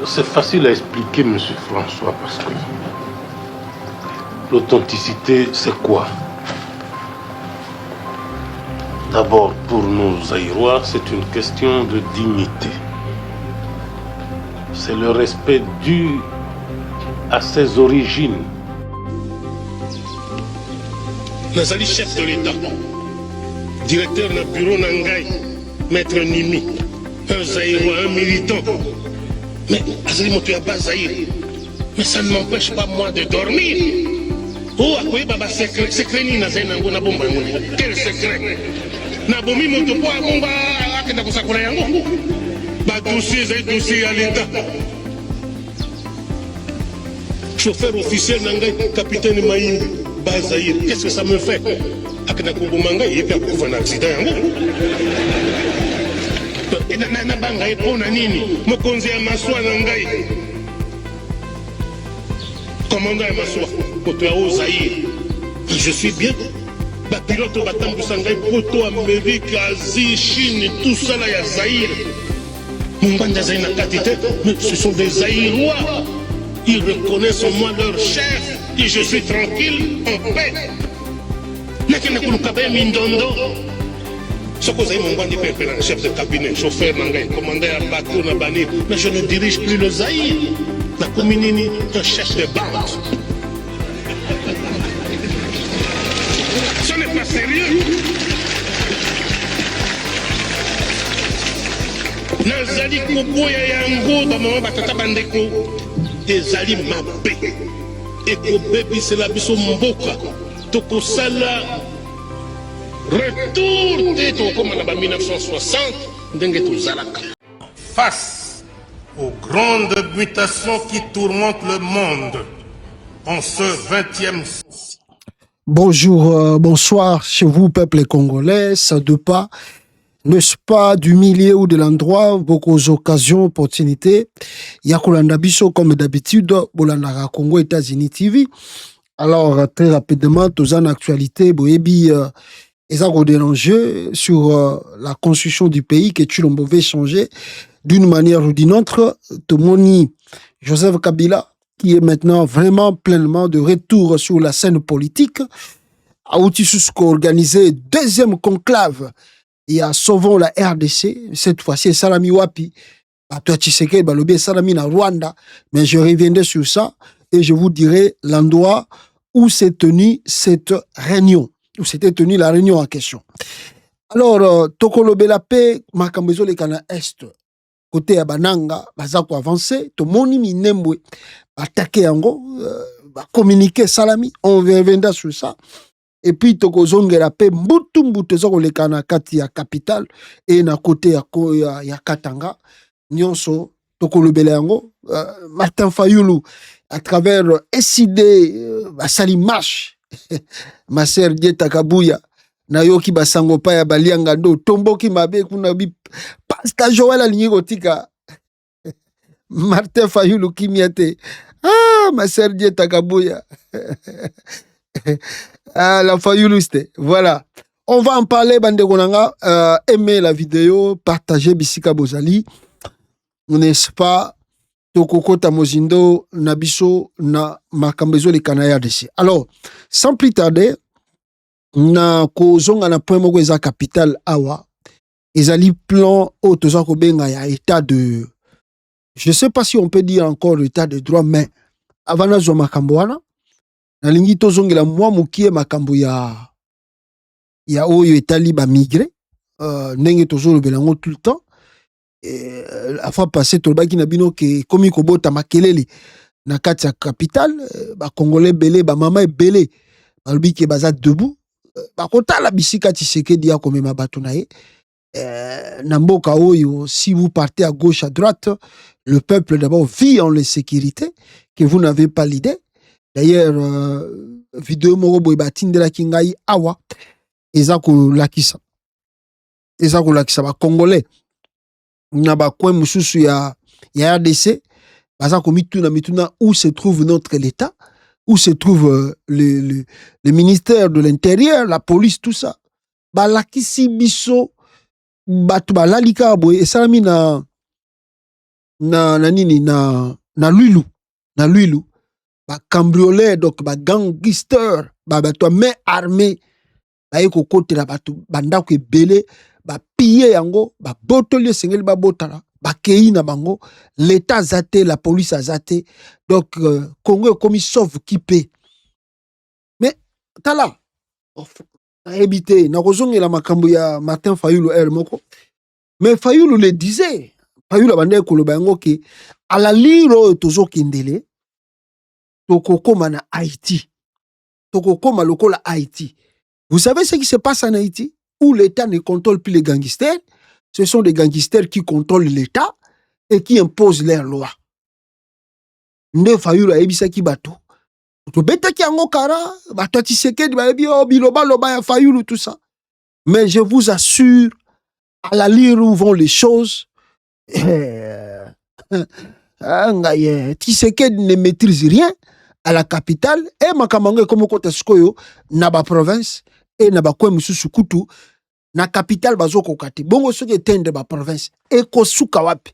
C'est facile à expliquer, Monsieur François, parce que l'authenticité, c'est quoi? D'abord, pour nous Zaïrois, c'est une question de dignité. C'est le respect dû à ses origines. Nazali chef de l'État, directeur du bureau Nangai, maître Nimi, un Zaïrois, un militant. Mais Azali Motoyaba Zaïre, mais ça ne m'empêche pas moi de dormir. Oh, à quoi baba secret ni Nazaïnango na bomba ngoni? Quel secret? Na bomi motopo a bomba akenda kusakura yango. Ba dossier à l'État. Chauffeur officiel Nangai, capitaine Maïmbi, Bazaïr, qu'est-ce que ça me fait? Akenda kubumanga et puis akufa na accident yango. Na banga epona nini? Mokonzi ya maswa Nangai. Commandant ya maswa, koto ya Zaïre. Je suis bien. Ba pilote batambu sangai poto Amérique, Asie, Chine, tout ça là ya Zaïre. Munganda Zaïna Katite, mais ce sont des Zaïrois. Ils reconnaissent en moi leur chef et je suis tranquille, en paix. Nakena Kulukabe Mindondo. Sokozaï Mungandi Pépé, chef de cabinet, chauffeur Nangai, commandant à bateau Nabani. Mais je ne dirige plus le Zaïre. La communini, un chef de bande. Ce n'est pas sérieux. Nazali Koboya Yango, Bamama Batata Bandeko, Ezali Mabé. Eko Baby, c'est la biso Mboka. Toko Sala, retour de Toko Manaba 1960, Dengeto Zalaka. Face aux grandes mutations qui tourmentent le monde en ce 20e siècle. Bonjour, bonsoir chez vous, peuple congolais, ça de pas, n'est-ce pas, du milieu ou de l'endroit, beaucoup d'occasions, opportunités. Yakulanda Biso, comme d'habitude, Bolanda Congo, États-Unis TV. Alors, très rapidement, tous en actualité, Boébi, ils ont des enjeux sur la construction du pays que tu l'as mauvais changer d'une manière ou d'une autre. Tomoni Joseph Kabila, qui est maintenant vraiment pleinement de retour sur la scène politique, a organisé deuxième conclave et a sauvé la RDC, cette fois-ci Salami Wapi, à toi Tshisekedi, Balobi Salami na Rwanda, mais je reviendrai sur ça et je vous dirai l'endroit où s'est tenue cette réunion, où s'était tenue la réunion en question. Alors, Tokolo Belape, Makambezo le Kana Est, côté ya Bananga, bazako avancé, to moni minembwe, attaqué yango, communiquer Salami, on reviendra sur ça. Et puis toko zongela pe mbutu mbutu zoko le kana kati ya capitale et na côté ya Katanga, nyonso toko lobele yango, Martin Fayulu à travers SID basali marche, ma sœur Dieta Kabuya na yoki basango pa ya balianga ndo tomboki mabe kuna bi Pascal Joël alingi kotika Martin Fayulu kimiate. Ah, ma sœur Dieta Kabuya. Ah, la Fayuluste. Voilà. On va en parler, bande konanga. Aimez la vidéo, partagez Bisika Bozali. N'est-ce pas? Tokoko Tamozindo, Nabiso, na Makambezo le Kanaya desi. Alors, sans plus tarder, na kozonga na point moko eza capital awa. Ezali plan au tozako benga ya état de, je sais pas si on peut dire encore état de droit, mais avant na zo makambo wana nalingi tozongela mwa mukie makambo ya oyo etali ba migré ndenge tozolobela ngo tout le temps. La fois passée tolobaki na bino ke komi kobota makelele na kati ya capitale, ba congolais belé, ba mama belé balobi ke baza debout, ba kotala bisika Tshisekedi ya komema bato na ye. Namboka oyo, si vous partez à gauche, à droite, le peuple d'abord vit en sécurité, que vous n'avez pas l'idée. D'ailleurs, vidéo moko boy batindela kingai awa, ezako lakisa ba congolais na ba coin mususu ya RDC, bazako mituna où se trouve notre l'État, où se trouve le ministère de l'Intérieur, la police, tout ça. Ba lakisi biso batu balalika boy esalami na na Lwilu. Na Lwilu. Ba cambrioleur, donc ba gangster, ba bato main armée. Ba yeko kote la bato bandako ebele, ba piller yango, ba botoli sengeli ba botala, ba kei na bango, l'état zate, la police a zate. Donc Congo est comme sauf qui paie. Mais tala habité na kozongi la makambo ya Martin Fayulu moko. Mais Fayulu le disait, Fayulu bande koloba yango ke à la liro tozo kindele tokokoma na Haïti. Tokokoma lokola Haïti. Vous savez ce qui se passe en Haïti? Où l'État ne contrôle plus les gangsters. Ce sont des gangsters qui contrôlent l'État et qui imposent leurs lois. Nde Fayulu ayebisa ki bato. To beta ki ango kara, bato Tshisekedi ba yebi o biloba loba ya Fayulu tout ça. Mais je vous assure, à la lire où vont les choses, Tshisekedi ne maîtrise rien à la capitale et makamanga comme kota skoyo na ba province et na ba kwa mususu kutu na capitale bazoko kati bongo soki etende ba province et ko suka wapi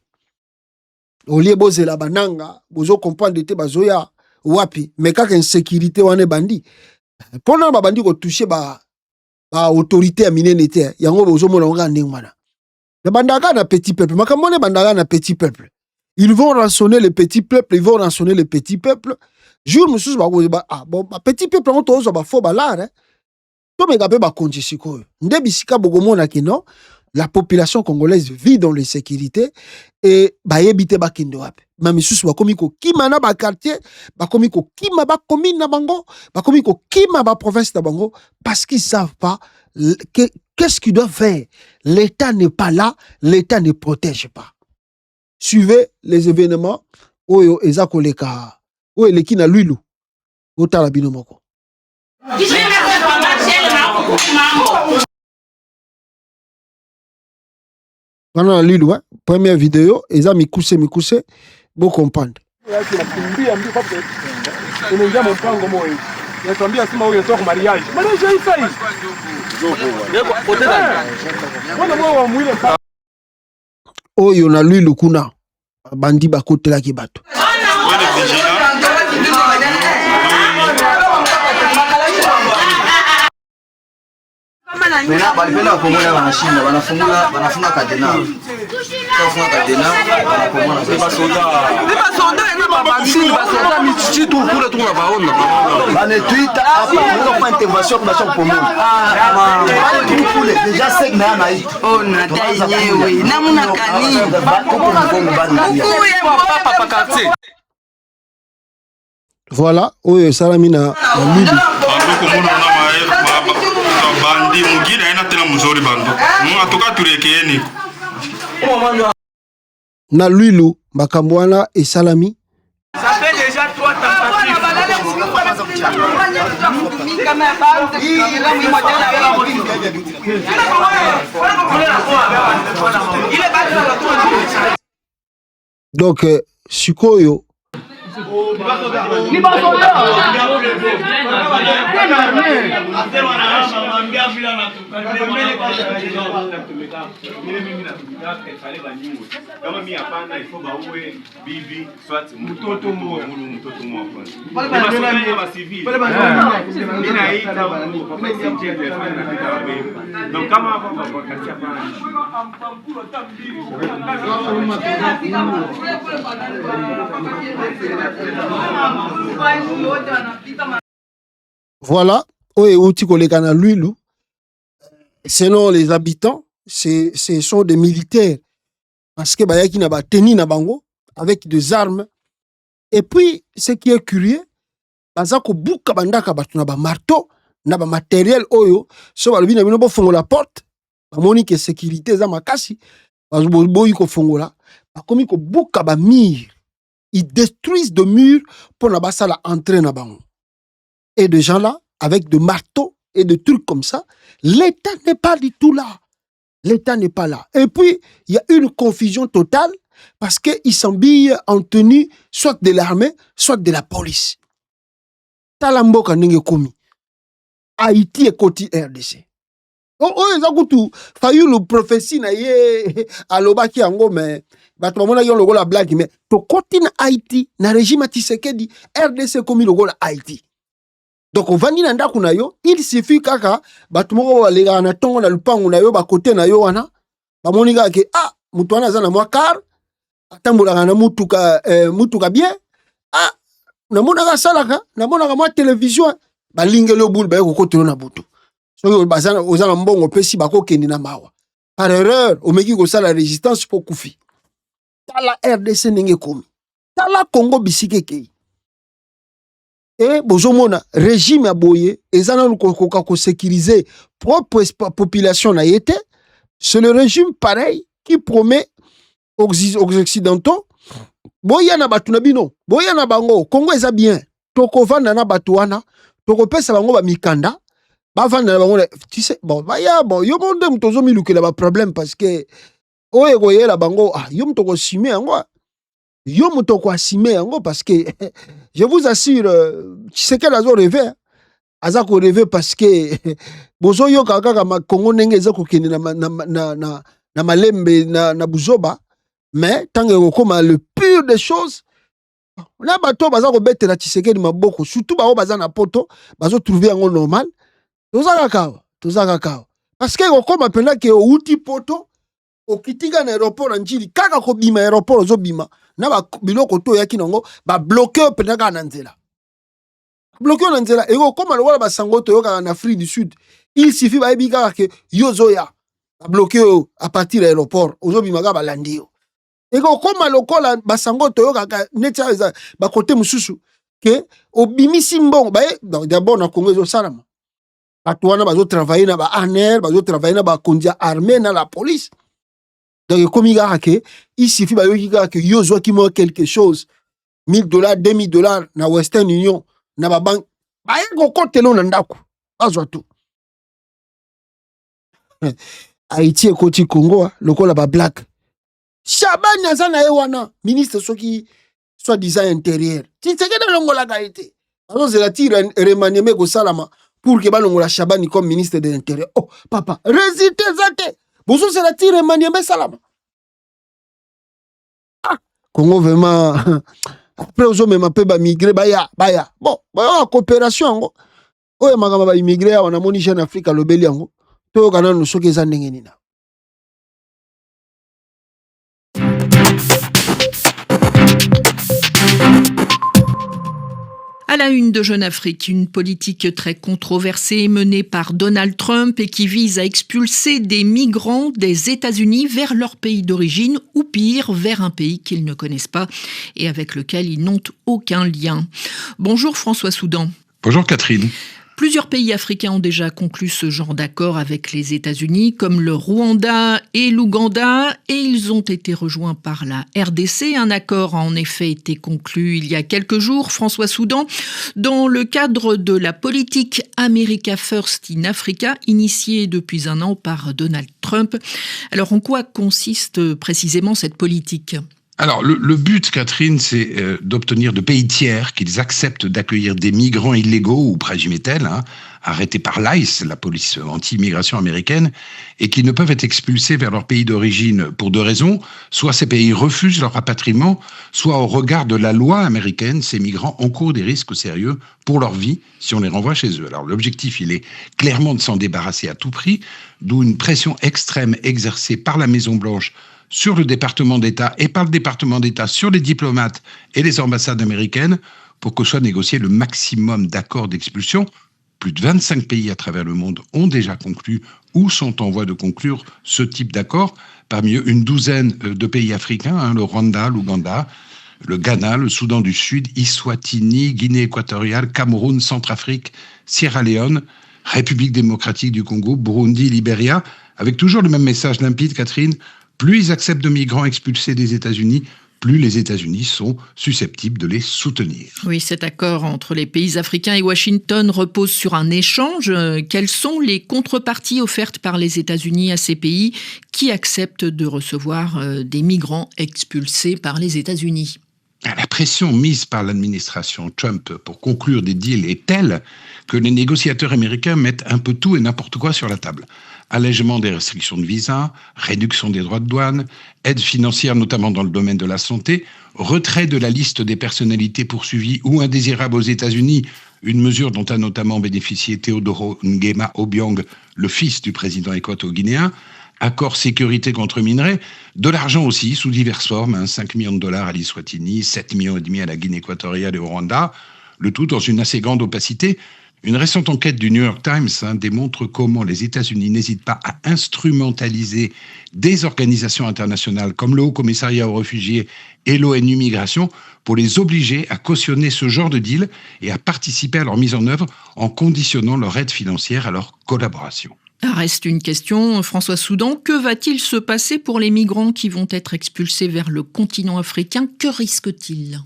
olie bozela bananga bozo comprendre te bazoya wapi mais kaka insécurité wane bandi pona ba bandi ko toucher ba autorité ya minene te yango bozo mona nga ndingwana na bandaka na petit peuple makamone bandaka na petit peuple. Ils vont rançonner les petits peuples, ils vont rançonner les petits peuples. Jour monsieur bon petit peuple on tozo ba fo balar hein. To me gabe ba konji sikoyo. Nde bisika bogomona ki non, la population congolaise vit dans l'insécurité et ba yebite ba kindo wapi. Ma misusu ba komi ko kima na ba quartier, ba komi ko kima ba commune na bango, ba komi ko kima ba province na bango parce qu'ils savent pas qu'est-ce qu'ils doivent faire. L'État n'est pas là, l'État ne protège pas. Suivez les événements oyo ezakoleka oyo eleki na Lwilu otala bino moko. Wana na Lwilu première vidéo eza mikuse bo comprendre. Oyo na Lwilu kuna bandi bakotela ki bato. Mena balipenda wakomona wanashinda wanafunga kadena. Wanafunga kadena wanakomona basoda na babasini basoda michitu kule tunga baona. Bane Twitter hapa kwa intervention kwa shop pomona. Kule déjà sec na nai. Oh na tayenyewe. Namuna kani. Papa pakati. Voilà, oyo salami na Lwilu. Bandi mugina ina tena mzuri bando. Atoka turekeyeni. Na Lwilu makambo wana esalami. Ça fait déjà 3 tentatives. Donc sikoyo voilà, outi koleka na Lwilu. Selon les habitants, ce sont des militaires parce que bayaki na ba teni na bango avec des armes. Et puis ce qui est curieux, bazako buka bandaka batu na ba marteau na ba matériel oyo so balobi na bino bo fongola porte bamoni ke sécurité za makasi bazoboyi ko fongola bakomi ko buka ba mur. Ils détruisent de murs pour na basala entrer na bango. Et des gens là avec de marteaux et de trucs comme ça, l'État n'est pas du tout là. L'État n'est pas là. Et puis, il y a une confusion totale parce qu'ils s'habillent en tenue soit de l'armée, soit de la police. Talamboka nenge komi. Haïti est côté RDC. eza kutu Fayulu prophétie na ye alobaki yango mais bato bamona yo lokola blague mais tokoti na Haïti na régime Tshisekedi RDC komi lokola Haïti. Donc ovandi na ndako na yo, il suffit kaka bato moko balega na tongo na lupango na yo bakote na yo wana bamoni kaka ke mutu wana aza na mwa car atambolaka na mutuka bien namonaka asalaka namonaka mwa télévision balingeli yo bule baye kokotelo na butu. Soki oza na mbongo pesi bakokende na mawa par erreur omeki kosala résistance po kufi. Tala RDC ndenge komi, tala Congo bisika ekei. Et bozomona régime ya boye eza nanu kokoka kosécuriser propre population na yete. C'est le régime pareil qui promet aux occidentaux boya na batu na bino, boya na bango Congo eza bien, tokovanda na batu wana, tokopesa bango ba mikanda bavanda na bango. Tu sais bon baya bon yo monde mtozo milukela ba problème parce que oye koyela bango yo mtoko sime yango yo mtoko asime yango parce que je vous assure Tshisekedi azo rêver aza ko rêver parce que bozo yo kaka ma Congo ndenge eza kokende na malembe na buzoba mais tango kokoma le pire des choses na bato baza ko betela Tshisekedi maboko surtout ba baza na poto bazo trouver yango normal tozaka kawa parce que kokoma pena ke outi poto okitika na aéroport njili kaka ko bima aéroport zo bima na ba biloko to yaki nango ba bloquer pena ka na nzela bloquer na nzela eko koma lokola ba sango to yoka na Afrique du Sud il suffit ba ebika ke yozoya ba bloquer à partir de l'aéroport ozo bima ka balandi yo eko koma lokola ba sango to yoka netia eza ba côté mususu ke obimisi mbongo ba d'abord na Congo zo salama bato wana bazo travailler na ba ANR bazo travailler na ba kondia armée na la police. Donc comme il suffit que yozo qui mo quelque chose $1000 $2000 na Western Union na ba bank ba ko kotelo na ndako bazwa tout. Haïti ekoti Congo lokola ba black Shabani azana ye wana ministre soki soit disant intérieur Tshisekedi longola kaite bazo zela tire remaniement ko salama pour que balongola Shabani comme ministre de l'intérieur. Oh papa résultat zate bozo zela tire remaniement salama. Congo vraiment après ozo mema pe ba migrer baya bon ba coopération ngo oyo makama ba immigrer wana moni jeune Afrique lobeli yango to kana no soki eza ndenge nini. À la une de Jeune Afrique, une politique très controversée menée par Donald Trump et qui vise à expulser des migrants des États-Unis vers leur pays d'origine ou pire, vers un pays qu'ils ne connaissent pas et avec lequel ils n'ont aucun lien. Bonjour François Soudan. Bonjour Catherine. Plusieurs pays africains ont déjà conclu ce genre d'accord avec les États-Unis, comme le Rwanda et l'Ouganda, et ils ont été rejoints par la RDC. Un accord a en effet été conclu il y a quelques jours, François Soudan, dans le cadre de la politique America First in Africa, initiée depuis un an par Donald Trump. Alors, en quoi consiste précisément cette politique ? Alors, le but, Catherine, c'est d'obtenir de pays tiers qu'ils acceptent d'accueillir des migrants illégaux ou présumés tels, arrêtés par l'ICE, la police anti-immigration américaine, et qui ne peuvent être expulsés vers leur pays d'origine pour deux raisons. Soit ces pays refusent leur rapatriement, soit au regard de la loi américaine, ces migrants encourent des risques sérieux pour leur vie si on les renvoie chez eux. Alors l'objectif, il est clairement de s'en débarrasser à tout prix, d'où une pression extrême exercée par la Maison-Blanche sur le département d'État et par le département d'État sur les diplomates et les ambassades américaines pour que soit négocié le maximum d'accords d'expulsion. Plus de 25 pays à travers le monde ont déjà conclu ou sont en voie de conclure ce type d'accord. Parmi eux, une douzaine de pays africains, le Rwanda, l'Ouganda, le Ghana, le Soudan du Sud, Eswatini, Guinée équatoriale, Cameroun, Centrafrique, Sierra Leone, République démocratique du Congo, Burundi, Libéria, avec toujours le même message limpide, Catherine. Plus ils acceptent de migrants expulsés des États-Unis, plus les États-Unis sont susceptibles de les soutenir. Oui, cet accord entre les pays africains et Washington repose sur un échange. Quelles sont les contreparties offertes par les États-Unis à ces pays qui acceptent de recevoir des migrants expulsés par les États-Unis ? La pression mise par l'administration Trump pour conclure des deals est telle que les négociateurs américains mettent un peu tout et n'importe quoi sur la table. Allègement des restrictions de visa, réduction des droits de douane, aide financière notamment dans le domaine de la santé, retrait de la liste des personnalités poursuivies ou indésirables aux États-Unis, une mesure dont a notamment bénéficié Teodoro Nguema Obiang, le fils du président équato-guinéen, accord sécurité contre minerais, de l'argent aussi, sous diverses formes, 5 millions de dollars à l'Eswatini, 7 millions et demi à la Guinée équatoriale et au Rwanda, le tout dans une assez grande opacité. Une récente enquête du New York Times démontre comment les États-Unis n'hésitent pas à instrumentaliser des organisations internationales comme le Haut Commissariat aux réfugiés et l'ONU Migration pour les obliger à cautionner ce genre de deal et à participer à leur mise en œuvre en conditionnant leur aide financière à leur collaboration. Reste une question, François Soudan, que va-t-il se passer pour les migrants qui vont être expulsés vers le continent africain? Que risquent-ils?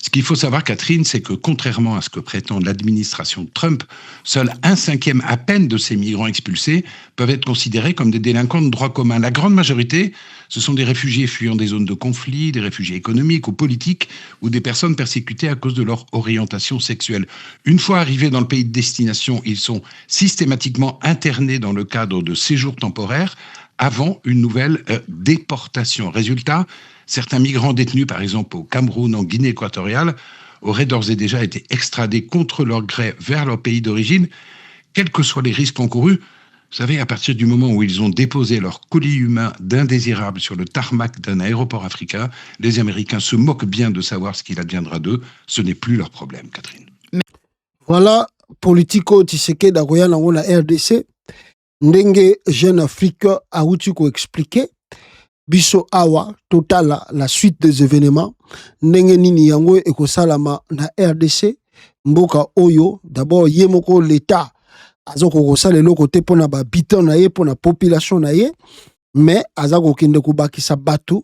Ce qu'il faut savoir, Catherine, c'est que contrairement à ce que prétend l'administration Trump, seul 1/5 à peine de ces migrants expulsés peuvent être considérés comme des délinquants de droit commun. La grande majorité, ce sont des réfugiés fuyant des zones de conflit, des réfugiés économiques ou politiques, ou des personnes persécutées à cause de leur orientation sexuelle. Une fois arrivés dans le pays de destination, ils sont systématiquement internés dans le cadre de séjours temporaires avant une nouvelle déportation. Résultat, certains migrants détenus, par exemple au Cameroun, en Guinée équatoriale, auraient d'ores et déjà été extradés contre leur gré vers leur pays d'origine, quels que soient les risques encourus. Vous savez, à partir du moment où ils ont déposé leur colis humain d'indésirables sur le tarmac d'un aéroport africain, les Américains se moquent bien de savoir ce qu'il adviendra d'eux. Ce n'est plus leur problème, Catherine. Voilà, politico Tshisekedi akoya nango na RDC. Ndenge Jeune Afrique a outi ko expliquer biso awa totala la suite des événements ndenge nini yango ekosalama na RDC mboka oyo d'abord ye moko l'état azoko kosala eloko te pona ba habitant na ye pona population na ye mais azako kende kubakisa batu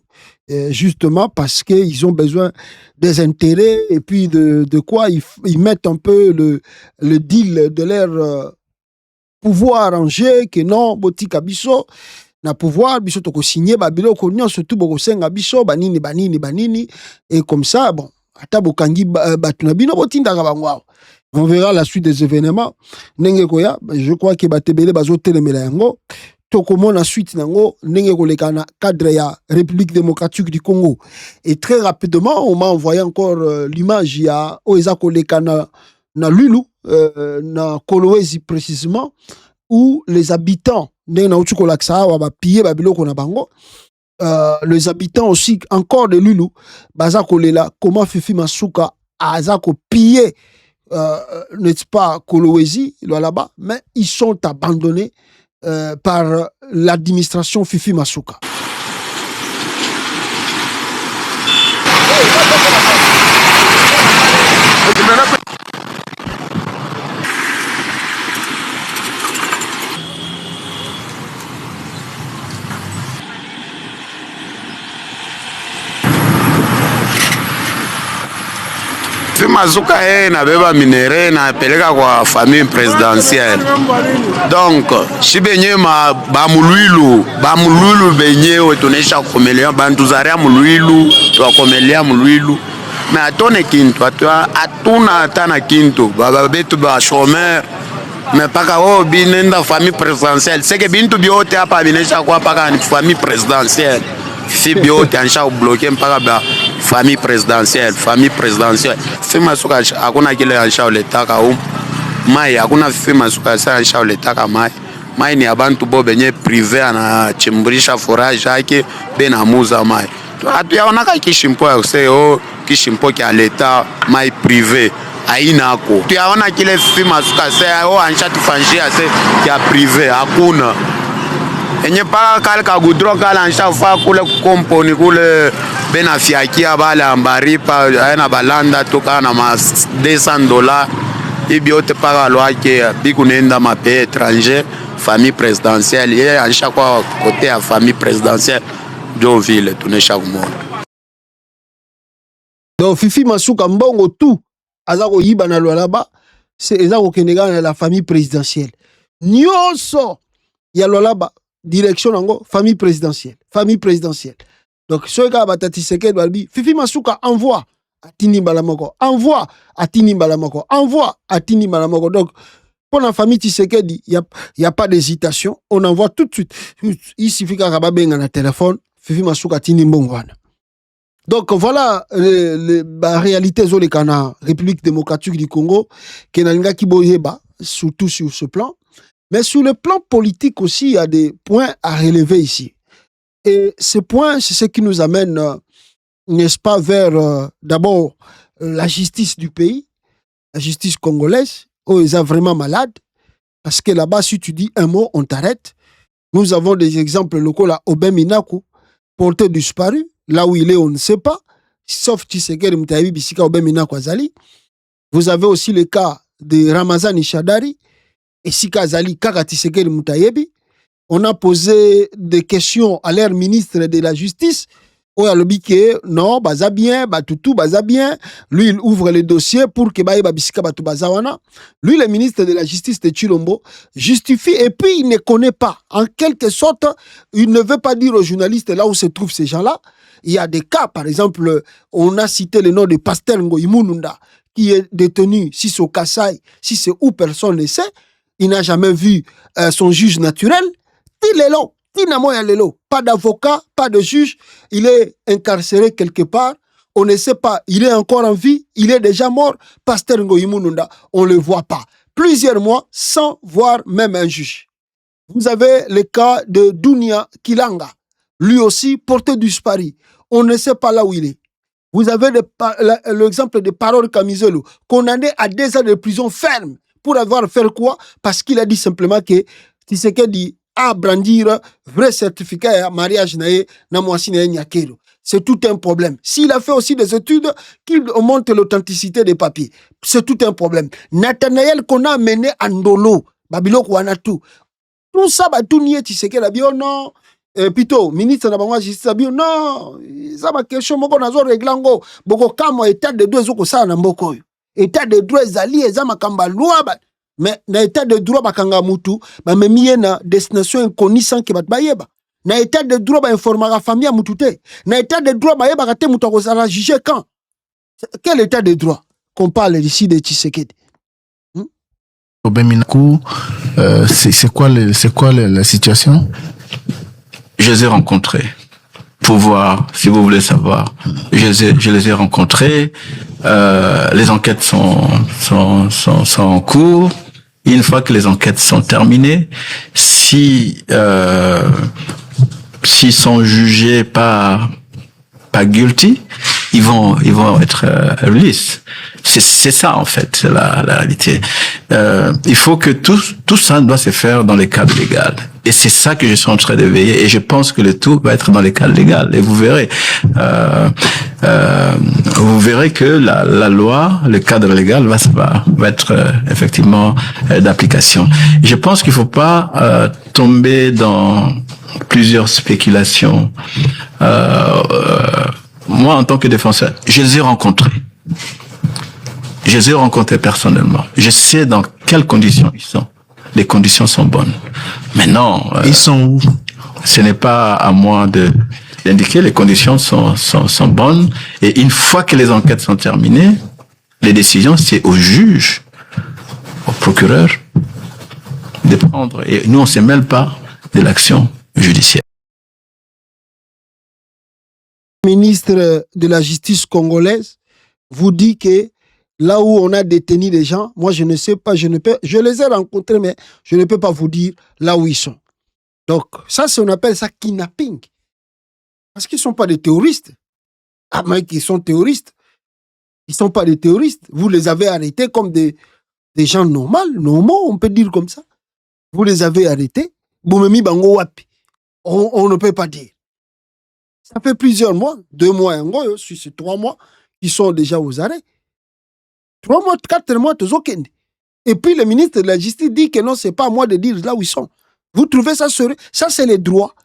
justement parce que ils ont besoin des intérêts et puis de quoi ils mettent un peu le deal de leur pouvoir en jeu que non botika biso na pouvoir biso toko signer ba biloko nyonso tout boko senga biso banini et comme ça bon ata bokangi batu na bino botindaka bango. On verra la suite des événements ndenge koya. Je crois que batebele bazotelemela yango tokomona suite nango ndenge koleka na cadre ya République démocratique du Congo. Et très rapidement on m'a envoyé encore l'image ya oeza koleka na Lulu na Kolwezi précisément, où les habitants les habitants aussi encore de Lulu bazako lela comment Fifi Masuka azako piller n'est-ce pas Kolwezi là-bas, mais ils sont abandonnés par l'administration Fifi Masuka. Masuka nabeba minere na peleka kwa famille présidentielle. Donc shibenye bamulwilu benyewe tunesha komelia bantu zaria mulwilu twakomelia mulwilu mais atone kintu atuna atana kintu baba betu ba chômeur mais paka binenda famille présidentielle c'est que bintu biote hapa binesha kwa paka ni famille présidentielle si biote ansha bloquer mpaka ba famille présidentielle. Fima suka hakuna kile ansha uletaka mai hakuna fima suka sa ansha uletaka mai ni abantu bo benye privé ana chimburisha forage yake bena muza mai atu yaonaka kishimpo ya kusema kishimpo kya leta mai privé ainako tuyaona kile fima suka sa ansha tufanjia se kya privé hakuna enye pa kale ka gudro kala ansha fa kule komponi kule bena fiakia bala ambaripa aina balanda toka na mas $200 ibiote para loake bikunenda ma pays étranger famille présidentielle et à chaque fois côté à famille présidentielle Deauville tunesha kumona. Donc Fifi Masuka mbongo tout azako yiba na lwalaba c'est ezako kenega na la famille présidentielle nyonso ya lwalaba direction nango famille présidentielle. Donc ce gars batati Tshisekedi balbi Fifi Masuka envoie Atini Balamoko. Envoie Atini Balamoko. Envoie Atini Balamoko. Donc, pour la famille Tshisekedi, il n'y a pas d'hésitation. On envoie tout de suite. Il suffit qu'à Rababe un téléphone, Fifi Masuka Atini Mbongwana. Donc voilà la réalité de la République démocratique du Congo, qui est Kiboyeba, surtout sur ce plan. Mais sur le plan politique aussi, il y a des points à relever ici. Et ces points, c'est ce qui nous amène, n'est-ce pas, vers d'abord la justice du pays, la justice congolaise, où ils sont vraiment malades. Parce que là-bas, si tu dis un mot, on t'arrête. Nous avons des exemples locaux là, Obem Minaku, porté disparu. Là où il est, on ne sait pas. Sauf Tshisekedi Mutayebi Bisika Obem Minaku Azali. Vous avez aussi le cas de Ramazani Shadari et Sika Azali Kaka Tshisekedi Mutayebi. On a posé des questions à l'air ministre de la Justice. On a le biquet, non, baza bien, batoutou, baza bien. Lui, il ouvre le dossier pour que Baye Babisika Batou Bazawana. Lui, le ministre de la Justice de Chilombo, justifie et puis il ne connaît pas. En quelque sorte, il ne veut pas dire aux journalistes là où se trouvent ces gens-là. Il y a des cas, par exemple, on a cité le nom de Pasteur Ngoïmoununda, qui est détenu, si c'est au Kassai, si c'est où personne ne sait. Il n'a jamais vu son juge naturel. Pas d'avocat, pas de juge. Il est incarcéré quelque part. On ne sait pas. Il est encore en vie. Il est déjà mort. Pasteur Ngoïmoununda, on ne le voit pas. Plusieurs mois sans voir même un juge. Vous avez le cas de Dunia Kilanga. Lui aussi porté disparu. On ne sait pas là où il est. Vous avez l'exemple de Parole Camiselo, condamné à 2 ans de prison ferme. Pour avoir fait quoi? Parce qu'il a dit simplement que Tshisekedi à brandir vrai certificat de mariage na mwasine nyakero. C'est tout un problème. S'il a fait aussi des études qui montrent l'authenticité des papiers, c'est tout un problème. Nathanaël qu'on a amené à Ndolo, Babylok Wanatu, tout ça, tout nié Tshisekedi a dit oh non, plutôt, ministre de la Justice a dit non, ça va question, moko nazo reglango, boko kamo état de droit zoko sa na mboko. État de droit zali, ezama kamba loi, mais na état de droit bakanga mutu ba memiye na destination inconnue sans que bat bayeba na état de droit ba informer la famille mutu te na état de droit bayeba kate mutu ko sala juger quand quel état de droit qu'on parle ici de Tshisekedi Obeminaku c'est quoi la situation? Je les ai rencontrés pour voir, si vous voulez savoir. Je les ai rencontrés. Les enquêtes sont en cours. Une fois que les enquêtes sont terminées, s'ils sont jugés pas guilty, ils vont être released. C'est ça en fait, c'est la réalité. Il faut que tout ça doit se faire dans les cadres légaux. Et c'est ça que je suis en train de veiller. Et je pense que le tout va être dans les cadres légaux. Et vous verrez, que la loi, le cadre légal va être effectivement d'application. Je pense qu'il faut pas tomber dans plusieurs spéculations. Moi, en tant que défenseur, je les ai rencontrés. Je les ai rencontrés personnellement. Je sais dans quelles conditions ils sont. Les conditions sont bonnes. Maintenant, ils sont où? Ce n'est pas à moi d'indiquer. Les conditions sont bonnes. Et une fois que les enquêtes sont terminées, les décisions, c'est au juge, au procureur, de prendre. Et nous, on ne se mêle pas de l'action judiciaire. Le ministre de la Justice congolaise vous dit que là où on a détenu des gens, moi je ne sais pas, je les ai rencontrés, mais je ne peux pas vous dire là où ils sont. Donc ça, on appelle ça kidnapping. Parce qu'ils ne sont pas des terroristes. Ah, mais ils sont terroristes. Ils ne sont pas des terroristes. Vous les avez arrêtés comme des gens normaux, on peut dire comme ça. Vous les avez arrêtés. Boumemi bango wapi. On ne peut pas dire. Ça fait plusieurs mois, 2 mois, sur ces 3 mois, qui sont déjà aux arrêts. 3 mois, 4 mois, tous ok. Et puis le ministre de la Justice dit que non, c'est pas à moi de dire là où ils sont. Vous trouvez ça sérieux? Ça, c'est les droits.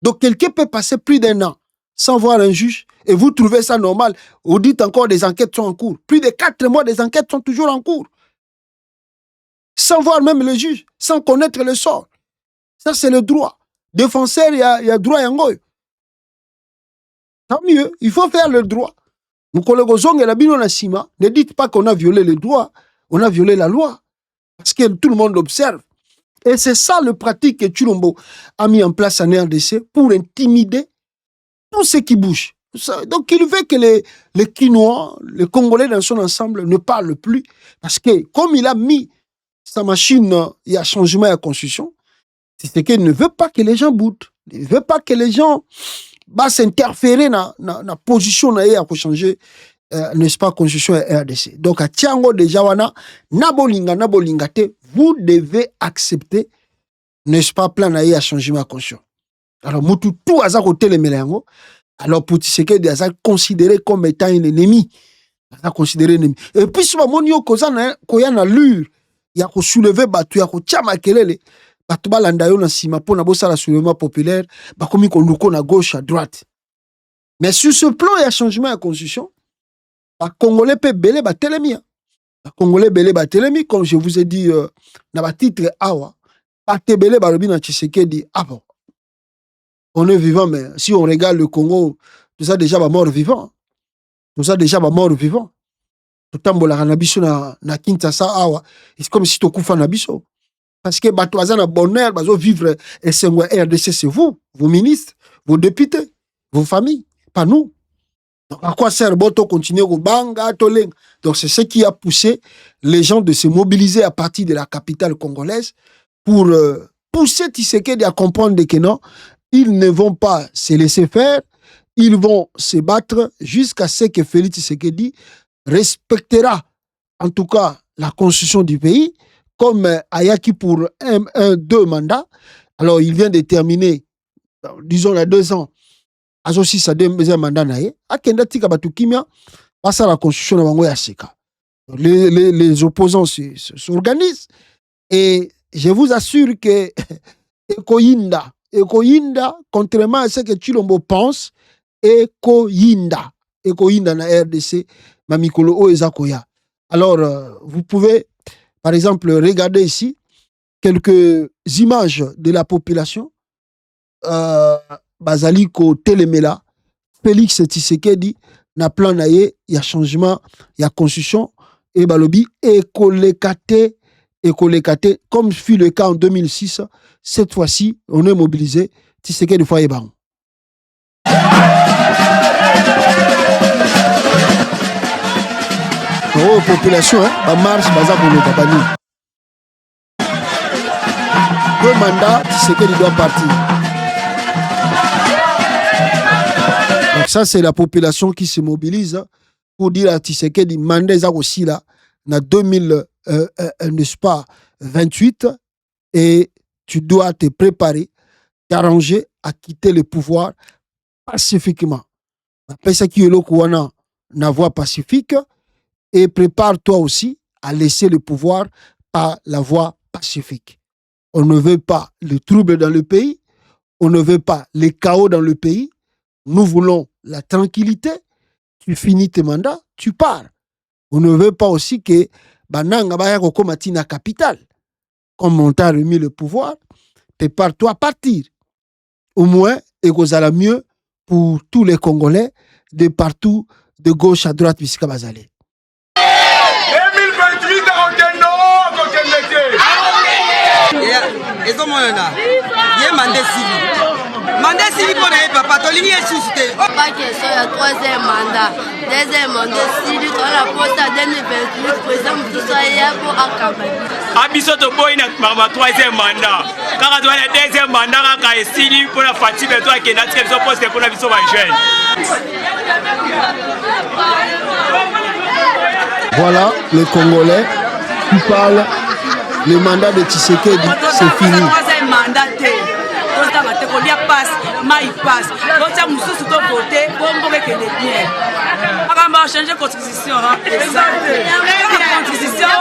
Donc quelqu'un peut passer plus d'1 an sans voir un juge et vous trouvez ça normal. Vous dites encore des enquêtes sont en cours. Plus de 4 mois, des enquêtes sont toujours en cours. Sans voir même le juge, sans connaître le sort. Ça, c'est le droit. Défenseur, il y a droit à un goy. Tant mieux, il faut faire le droit. Ne dites pas qu'on a violé les droits, on a violé la loi. Parce que tout le monde observe. Et c'est ça le pratique que Tshilombo a mis en place en RDC pour intimider tout ce qui bouge. Donc il veut que les Kinois, les Congolais dans son ensemble ne parlent plus. Parce que comme il a mis sa machine, il y a changement à la constitution, c'est qu'il ne veut pas que les gens boudent. Il ne veut pas que les gens s'interférer dans la position pour changer, n'est-ce pas, constitution RDC. Donc à Tiango déjà, nabolinga te, vous devez accepter, n'est-ce pas, plan à changement à constitution. Alors, Moutou, tout à côté les mélanges. Alors, pour Tshisekedi, il est considéré comme étant un ennemi. Il est considéré un ennemi. Et puis, si on y a une allure, il y a soulever batu, il y a tchama kelele, batu balanda yo na sima pour na bossa la soulèvement populaire, ba komi ko luko na gauche à droite. Mais sur ce plan, il y a changement à constitution. Les Congolais peuvent belé ba telemi. Les Congolais belé ba telemi, comme je vous ai dit dans le titre awa, ba te belé ba robi na Tshisekedi. Ah bon. On est vivant, mais si on regarde le Congo, tout ça déjà va mort vivant. Tout ça déjà va mort vivant. Tout le temps, nabiso na Kinshasa awa, c'est comme si tu kufa nabiso. Parce que batoaza na bonheur, bazo vivre et c'est RDC, c'est vous, vos ministres, vos députés, vos familles, pas nous. Donc à quoi sert Boto continuer au banga, toleng? Donc c'est ce qui a poussé les gens de se mobiliser à partir de la capitale congolaise pour pousser Tshisekedi à comprendre que non, ils ne vont pas se laisser faire, ils vont se battre jusqu'à ce que Félix Tshisekedi respectera en tout cas la constitution du pays, comme Ayaki pour 2 mandats. Alors il vient de terminer, disons, il y a 2 ans, à aussi sa 2e mandat. Akenda tika batu kimia, passe à la constitution de Bango Yaseka. Les opposants s'organisent et je vous assure que Ekoyinda, contrairement à ce que Tshilombo pense, Ekoyinda na RDC, Mamikolo Oezakoya. Alors, vous pouvez, par exemple, regarder ici quelques images de la population. Bazaliko Telemela, Félix Tshisekedi, na plan naye, il y a changement, il y a constitution, et balobi, écolekate, comme fut le cas en 2006, cette fois-ci, on est mobilisé, Tshisekedi Foye Bang. Oh, population, hein, marche, bazabolo, babani. 2 mandats, Tshisekedi doit partir. Donc ça, c'est la population qui se mobilise pour dire à Tshisekedi, mandez aussi là, en 2028, et tu dois te préparer, t'arranger à quitter le pouvoir pacifiquement. Après ça, qui est là, la voie pacifique, et prépare-toi aussi à laisser le pouvoir par la voie pacifique. On ne veut pas le trouble dans le pays, on ne veut pas le chaos dans le pays. Nous voulons la tranquillité. Tu finis tes mandats, tu pars. On ne veut pas aussi que Bananga Baya Kokomati na capitale. Comme on t'a remis le pouvoir, prépare-toi à partir. Au moins, et que ça va mieux pour tous les Congolais de partout, de gauche à droite, puisque Bazalé. 2028 à Okendo, Et comme on a, il y a mandé civil. Mandé civil pour les papas, tu ligne est suscité. Pas question, il y a 3e mandat. 2e mandat civil, on a posté à 2028, président Moutoussaya pour Akabani. Abisoto boy na mama 3e mandat. Quand on a 2e mandat, on a civil pour la fatigue de toi qui est naturel, on poste pour la vie sauvage. Voilà les Congolais qui parlent. Le mandat de Tshisekedi, c'est fini. changer constitution. Constitution, on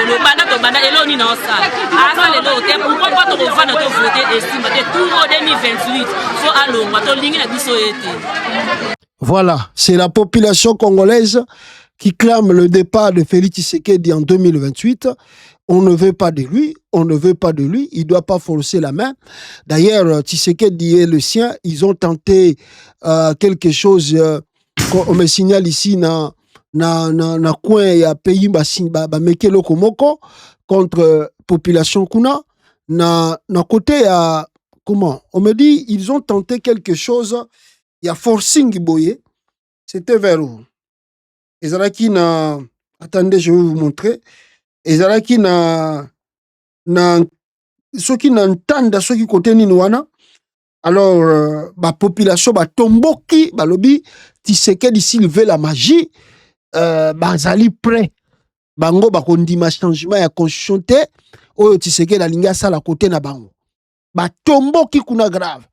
likolo banda to banda elo ni na osala asa lelo te pourquoi pas to revendre to voter estime te tout en 2028 so alongwa to lingi na biso ete. Voilà, c'est la population congolaise qui clame le départ de Félix Tshisekedi en 2028. On ne veut pas de lui, on ne veut pas de lui, il ne doit pas forcer la main. D'ailleurs, Tshisekedi et le sien, ils ont tenté quelque chose, on me signale ici, na coin ya pays meke lokomoko contre population kuna, na côté ya, comment, on me dit, ils ont tenté quelque chose, il y a forcing boye, c'était vers où? Ezalaki na, attendez, je vais vous montrer. Ezalaki na ceux qui n'entendent ceux qui côté nini wana. Alors ba population ba tomboki ba lobi Tshisekedi s'il veut la magie bazali prêt bango ba kondima changement ya constitution te oyo Tshisekedi alinga sala côté na bango ba tomboki kuna grave.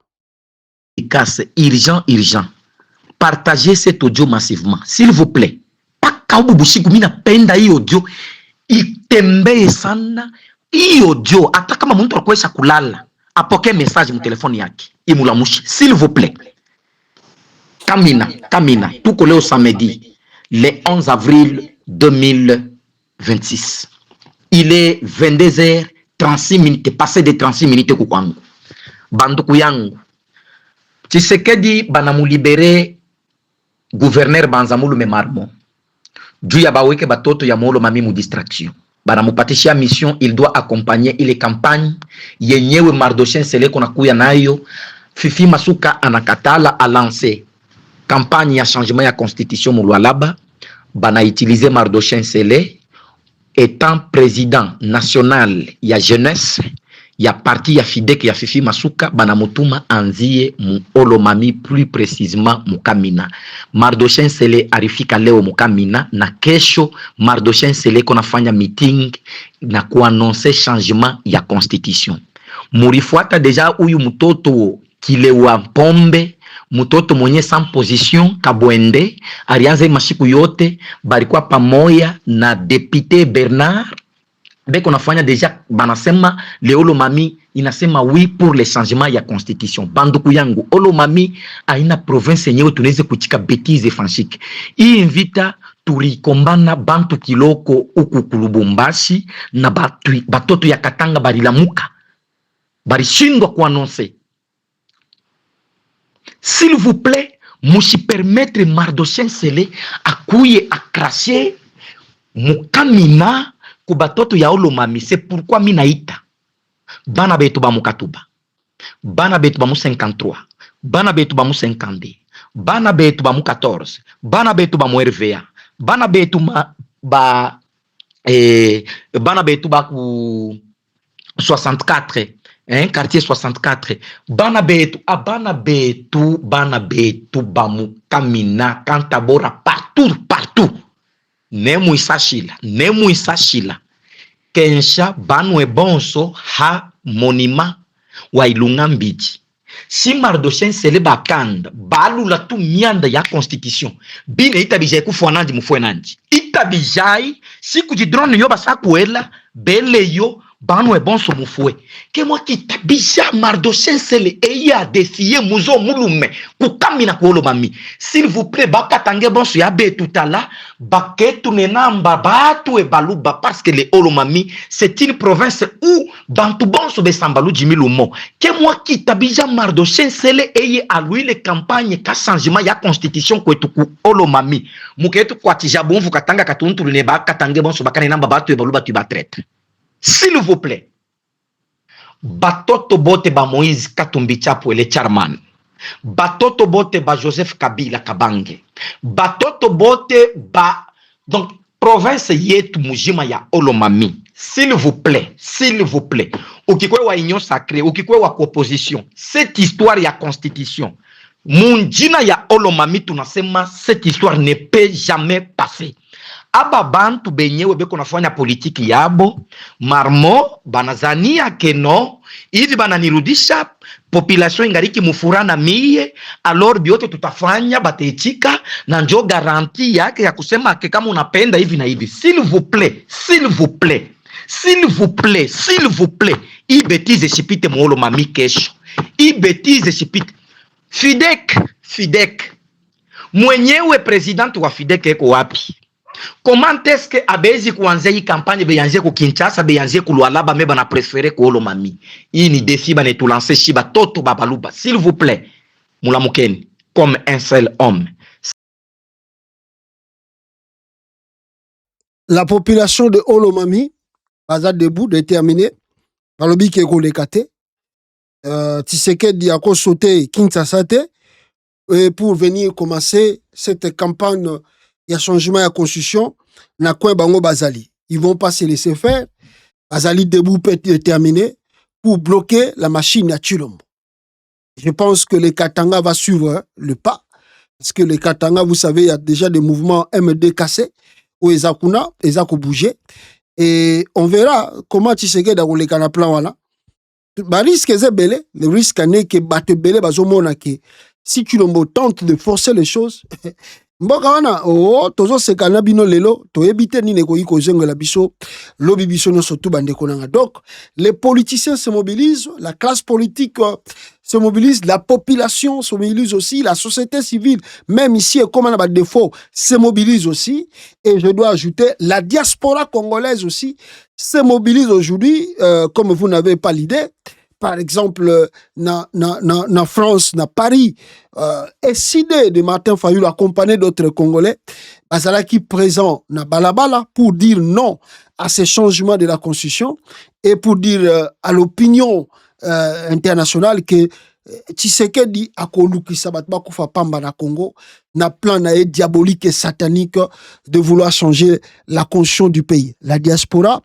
Efficace, urgent. Partagez cet audio massivement, s'il vous plaît. Paka ubusiku mina penda hii audio itembee sana. Hii audio hata kama mtu alikuwa kulala apokee message mu telefone yake imulamushi, s'il vous plaît. Kamina tuko leo samedi le 11 avril 2026. Il est 22h36 minutes, passé de 36 minutes kukwangu. Banduku yangu Tshisekedi banamulibere gouverneur Banzamulu Memarmo juu ya baweke batoto ya Molo Mami mu distraction. Banamupatishia mission, il doit accompagner ile campagne yenyewe Mardochen Sele kona kuya nayo. Fifi Masuka anakatala a lancer campagne ya changement ya constitution mu Lualaba. Bana utiliser Mardochen Sele étant président national ya jeunesse ya parti ya Fidek ya Fifi Masuka, banamutuma anzie mu Olomami, plus précisément Mukamina. Mardochen Sele arifika leo Mukamina, na kesho Mardochen Sele konafanya meeting na kuannoncer changement ya constitution. Murifuata deja uyu mutoto kilewa pombe, mutoto mwenye sans position Kabwende, alianza mashiku yote, barikuwa pamoja na député Bernard beko nafanya deja banasema le Olomami inasema oui pour le changement ya constitution. Banduku yangu Olomami aina province yenyewe tunaweze kuchika bêtise franchique. Hii invita turikombana bantu kiloko uku kulubumbashi na batoto ya Katanga barilamuka barishindwa kuannoncer. S'il vous plaît, mushi permettre Mardochen Sele akuye akrashe Mukamina kubatoto ya Olomami. C'est pourquoi minaita bana betu ba Mukatuba, bana betu ba mu 53, bana betu ba mu 52, bana betu ba mu 14, bana betu ba mu RVA, bana betu bana betu ba ku 64, quartier 64, bana betu ba Mukamina Kantabora, partout. Nemu isashila kensha banwe bonso ha monima wa Ilunga Mbiji. Si Mardochen Sele bakanda balula tu mianda ya constitution bine itabijai kufuananji mufuenanji itabijai siku jidrone yo basakuela bele yo banwe bonso mufue ke mwa kitabija Mardochen Sele eya défier muzo mulume kukamina ku Olomami. S'il vous plaît, bakatange bonso ya betutala baketu nenamba batu e baluba, parce que le Olomami c'est une province où bantu bonso besambalu jimilumo ke mwa kitabija Mardochen Sele eye alui le campagne ka changement ya constitution kwetu ku Olomami muketu kwa tijabunvu katanga katuntu ne bakatange bonso bakane namba batu e baluba tu batraite. S'il vous plaît, batoto bote ba Moïse Katumbi Chapwele Charman, batoto bote ba Joseph Kabila Kabange, batoto bote ba donc province yetu mujima ya Olomami. S'il vous plaît, ukikwe wa union sacrée, ukikwe wa opposition, cette histoire ya constitution, munjina ya Olomami tunasema cette histoire ne peut jamais passer. Aba bantu benyewe beko nafanya politiki yabo marmo banazania keno hivi bananirudisha population ingariki mufurana miye, alors biote tutafanya batechika na njo garanti yake ya kusema ke kama unapenda hivi na hivi. S'il vous plaît, s'il vous plaît, il bêtise chipite molo mami kesho. Il bêtise chipite. Fidek. Mwenyewe president wa Fidek eko wapi? Comment est-ce que abezi kuanza hii campagne beyanze ku Kinshasa beyanze ku Lualaba me bana préférer ko lo mami. Hii ni défi bana tout lancer shiba toto babaluba. S'il vous plaît, Moulamukeni comme un seul homme. La population de Olomami baza debout déterminée par le bic eko lekate. Tshisekedi a sauté Kinshasa pour venir commencer cette campagne. Il y a changement de constitution. Na coin bango bazali. Ils vont pas se laisser faire. Bazali debout peut être déterminé pour bloquer la machine à Chilombo. Je pense que les Katanga va suivre le pas. Parce que les Katanga, vous savez, il y a déjà des mouvements MD cassés où ils ont bougé. Et on verra comment Tshisekedi a roulé le plan. Voilà. Le risque est belé. Le risque est que batte belé bazomona que si Chilombo tente de forcer les choses, mboka wana tozo sekana bino lelo to ebite ni neko yiko zengola biso lobi biso no surtout bande konanga. Donc les politiciens se mobilisent, la classe politique se mobilise, la population se mobilise aussi, la société civile même ici et comme on a des défauts se mobilise aussi, et je dois ajouter la diaspora congolaise aussi se mobilise aujourd'hui comme vous n'avez pas l'idée. Par exemple, na France, na Paris, décidé de Martin Fayulu accompagné d'autres Congolais, bazala qui présent na balabala pour dire non à ces changements de la Constitution et pour dire à l'opinion internationale que Tshisekedi a koluki sabatba kufa pamba na Congo na plan na diabolique et satanique de vouloir changer la constitution du pays. La diaspora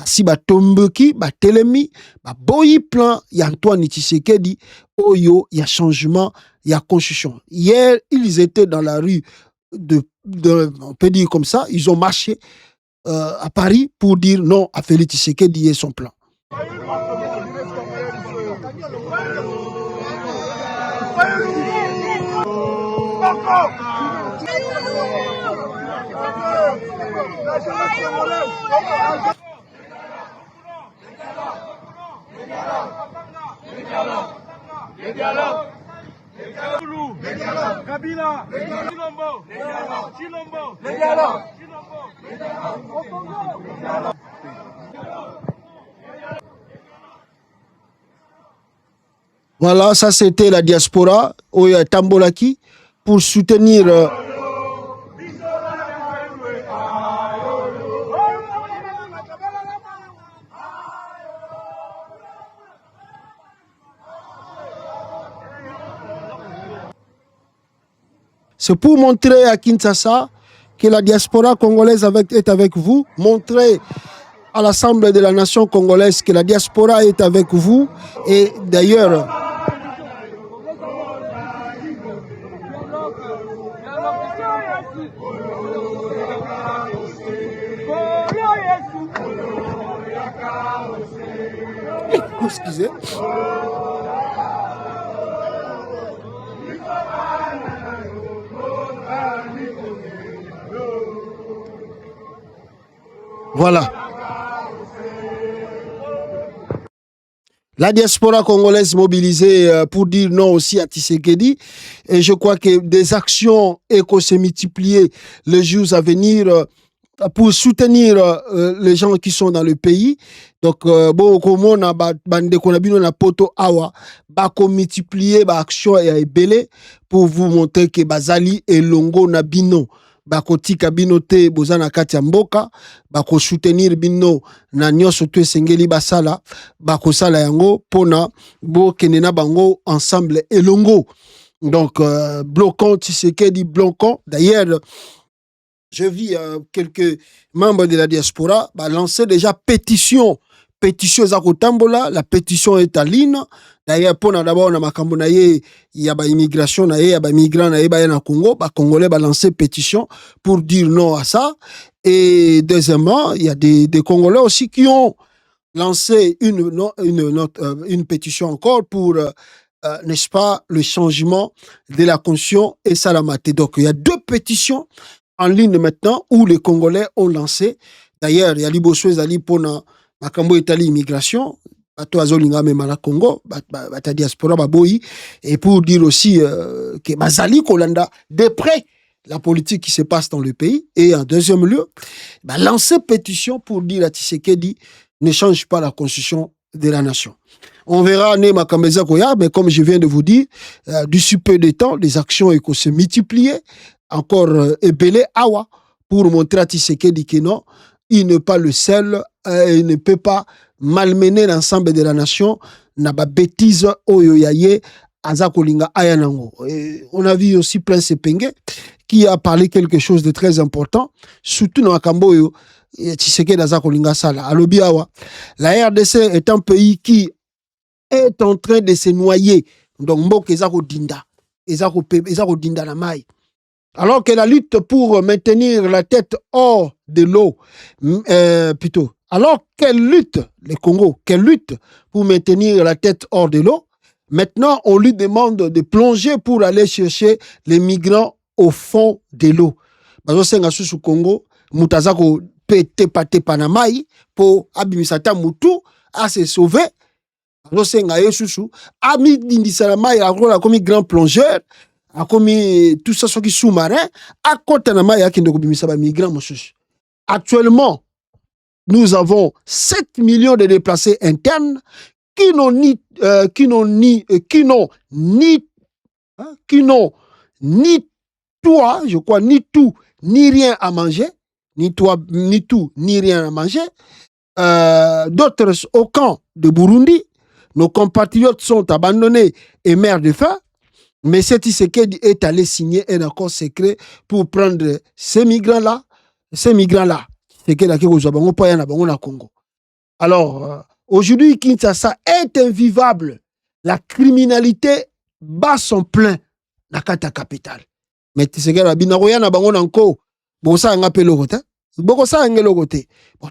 si batomboki batelemi boyi plan ya Antoine Tshisekedi oyo ya changement ya constitution. Hier ils étaient dans la rue on peut dire comme ça, ils ont marché à Paris pour dire non à Félix Tshisekedi et son plan. Voilà, ça c'était la diaspora Oya Tambolaki pour soutenir c'est pour montrer à Kinshasa que la diaspora congolaise est avec vous, montrer à l'Assemblée de la nation congolaise que la diaspora est avec vous. Et d'ailleurs, excusez. Voilà. La diaspora congolaise mobilisée pour dire non aussi à Tshisekedi. Et je crois que des actions éco se multiplier les jours à venir pour soutenir les gens qui sont dans le pays. Donc, bon, comme on a bande konabino na poto awa, bako multiplier ba action et belé pour vous montrer que bazali et longo na bino. Bako tika bino te bozana kati ya mboka, bako soutenir bino na nyonso to esengeli basala, bako sala yango pona bo kenena bango ensemble elongo. Donc bloquant Tshisekedi bloquant. D'ailleurs, je vis quelques membres de la diaspora lancer déjà pétition za kotambola, la pétition est en ligne. D'ailleurs, pour d'abord na makambo na ye ya ba immigration na ye ya ba migrants na ye ba na Congo, ba congolais ba lancer pétition pour dire non à ça. Et deuxièmement, il y a des congolais aussi qui ont lancé une pétition encore pour n'est-ce pas le changement de la constitution et Salamate. Donc il y a deux pétitions en ligne maintenant où les Congolais ont lancé. D'ailleurs, il y a Liboso Ezali pour makambo etali immigration, bato azolinga mema na Congo, bata diaspora baboyi, et pour dire aussi que bazali kolanda de près la politique qui se passe dans le pays. Et en deuxième lieu, lancer pétition pour dire à Tshisekedi ne change pas la constitution de la nation. On verra Nema Kameza Koya, mais comme je viens de vous dire, d'ici peu de temps, les actions vont se multiplier, encore ébélé awa, pour montrer à Tshisekedi que non, il n'est pas le seul, il ne peut pas malmener l'ensemble de la nation, n'a pas bêtise oyoyaye, azakolinga ayanango. On a vu aussi Prince Penge, qui a parlé quelque chose de très important, surtout dans Kamboyo, Tshisekedi azakolinga sala. Alobi awa, la RDC est un pays qui est en train de se noyer. Donc, mbok ezako dinda na mai. Alors que la lutte pour maintenir la tête hors de l'eau, plutôt, alors quelle lutte, le Congo, quelle lutte pour maintenir la tête hors de l'eau, maintenant on lui demande de plonger pour aller chercher les migrants au fond de l'eau. Bazo senga susu Congo, mutazako pete pate panamai, pour abimisata mutu, à se sauver. Rosenga Yesusu, ami d'Indisalama, il a commis grand plongeur, a commis tout ça, ce qui sous-marin, à côté de Nama, il y a qui ne migrants, actuellement, nous avons 7 millions de déplacés internes qui n'ont ni toi, je crois, ni tout, ni rien à manger, ni toi, ni tout, ni rien à manger. D'autres au camp de Burundi. Nos compatriotes sont abandonnés et meurent de faim. Mais cet Tshisekedi est allé signer un accord secret pour prendre ces migrants-là. Alors, aujourd'hui, Kinshasa est invivable. La criminalité bat son plein dans la capitale. Mais Tshisekedi a dit bon,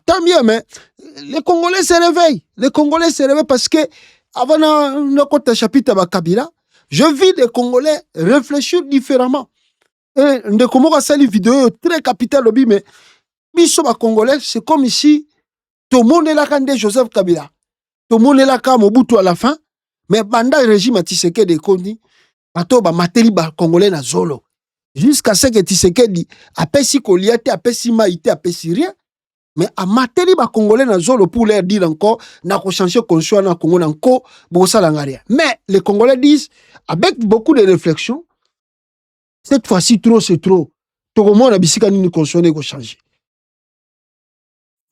tant mieux, mais les Congolais se réveillent. Les Congolais se réveillent parce que avant notre chapitre de Kabila, je vis des Congolais réfléchir différemment. Et de comment ça les vidéos très capitales, mais biso ba Congolais, c'est comme ici, tout le monde est là quand Joseph Kabila, tout le monde est là quand Mobutu à la fin, mais banda régime Tshisekedi de Kondi, bato ba materi ba Congolais na zolo. Jusqu'à ce que Tshisekedi apesi Koliate, apesi Maïté, apesi rien. Mais à materi ba Congolais na zolo pour leur dire encore, n'a ko changer conscience na Congo na ko bosa langaria. Mais les Congolais disent, avec beaucoup de réflexion, cette fois-ci trop c'est trop. Tout le monde a bisika ni conscience ko changer.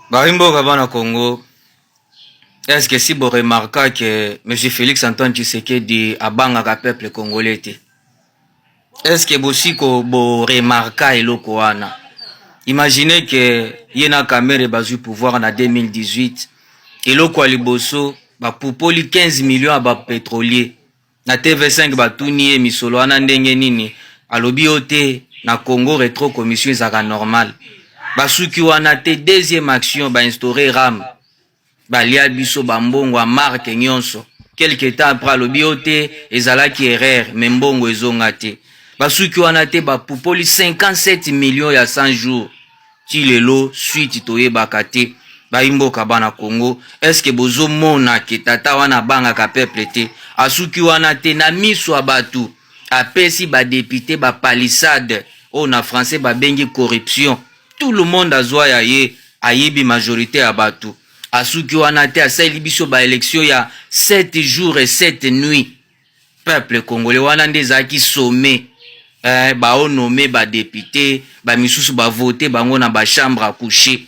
Barimbo kabana Congo. Est-ce que si vous remarquez que M. Félix Antoine Tshisekedi a bangaka peuple congolais? Est-ce que vous remarquez le Koana? Imaginez que Yena Kamere bazu pouvoir en 2018 et le Kwaliboso pour poli 15 millions à pétrolier na TV5 batuni misolo ana ndenge nini alobi ote na Congo rétro commission zaka normal basuki wana te deuxième action ba instaurer ram ba lia biso bambongo a marque nyonso quelque temps après alobi ote ezala ki erreur membongo ezonga te basuki wana te ba pupoli 57 millions ya 100 jours ti lelo suite toye bakate baimboka bana Congo. Est-ce que bozo mona ke tata wana banga ka peuple te asuki wana te na miso abatu apesi ba député ba palissade o na français ba bengi corruption tout le monde azwa ya ye ayebi majorité abatu asuki wana te asali biso ba élection ya 7 jours et 7 nuits peuple congolais wana ndezaki sommet ba nommé ba député ba misusu ba voter bango na ba chambre à coucher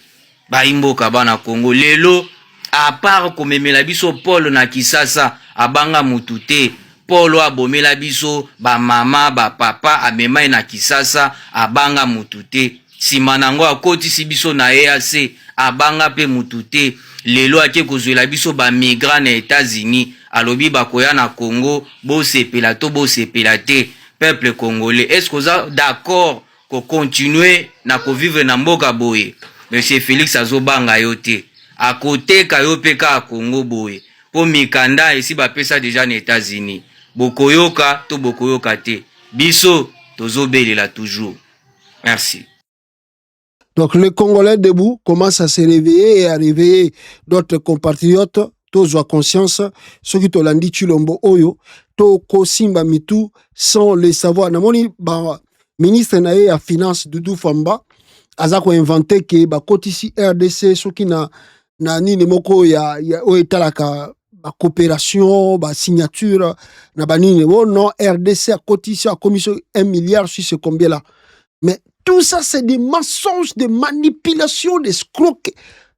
ba imboka bana Congo lelo à part komemela biso Paul na Kisasa abanga mutute Paul abomela biso ba mama ba papa amema na Kisasa abanga mutute simanango akoti si biso na EAC abanga pe mutute lelo ake kozwela biso ba migrants na États-Unis alobi bakoya na Congo bo sepela to bo sepela te. Peuple congolais, est-ce que vous êtes d'accord pour continuer à vivre dans mboka boye? Monsieur Félix Azobanga yote. À côté Kayopeka à Congo boye. Pour Mikanda ici ba pesa déjà aux États-Unis. Bokoyoka to bokoyoka te. Biso tozobelela toujours. Merci. Donc les Congolais debout commencent à se réveiller et à réveiller d'autres compatriotes. Tous ont conscience, ceux qui t'ont dit Chilombo Oyo, to Kosimba Mitu, sans le savoir. Namoni, ministre nae à finance Doudou Famba, azako inventé que kotisi RDC, ceux qui na nini moko ya oetalaka coopération, signature, na banini, oh non, RDC a cotisé à commission 1 milliard sur ce combien là. Mais tout ça, c'est des mensonges, des manipulations, des escrocs.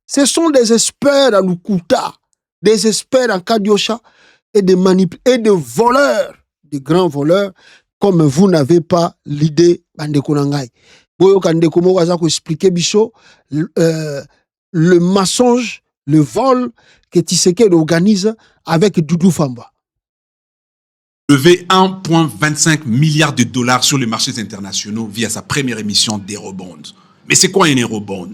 Ce sont des experts à Lukuta, des experts en Kadiosha et des voleurs, des grands voleurs, comme vous n'avez pas l'idée, Bandeko Nangai. Boyo Kandeko Mowaza expliquer Bicho, le mensonge, le vol que Tshisekedi organise avec Doudou Famba. Levé 1,25 milliard de dollars sur les marchés internationaux via sa première émission d'Eurobond. Mais c'est quoi un Eurobond?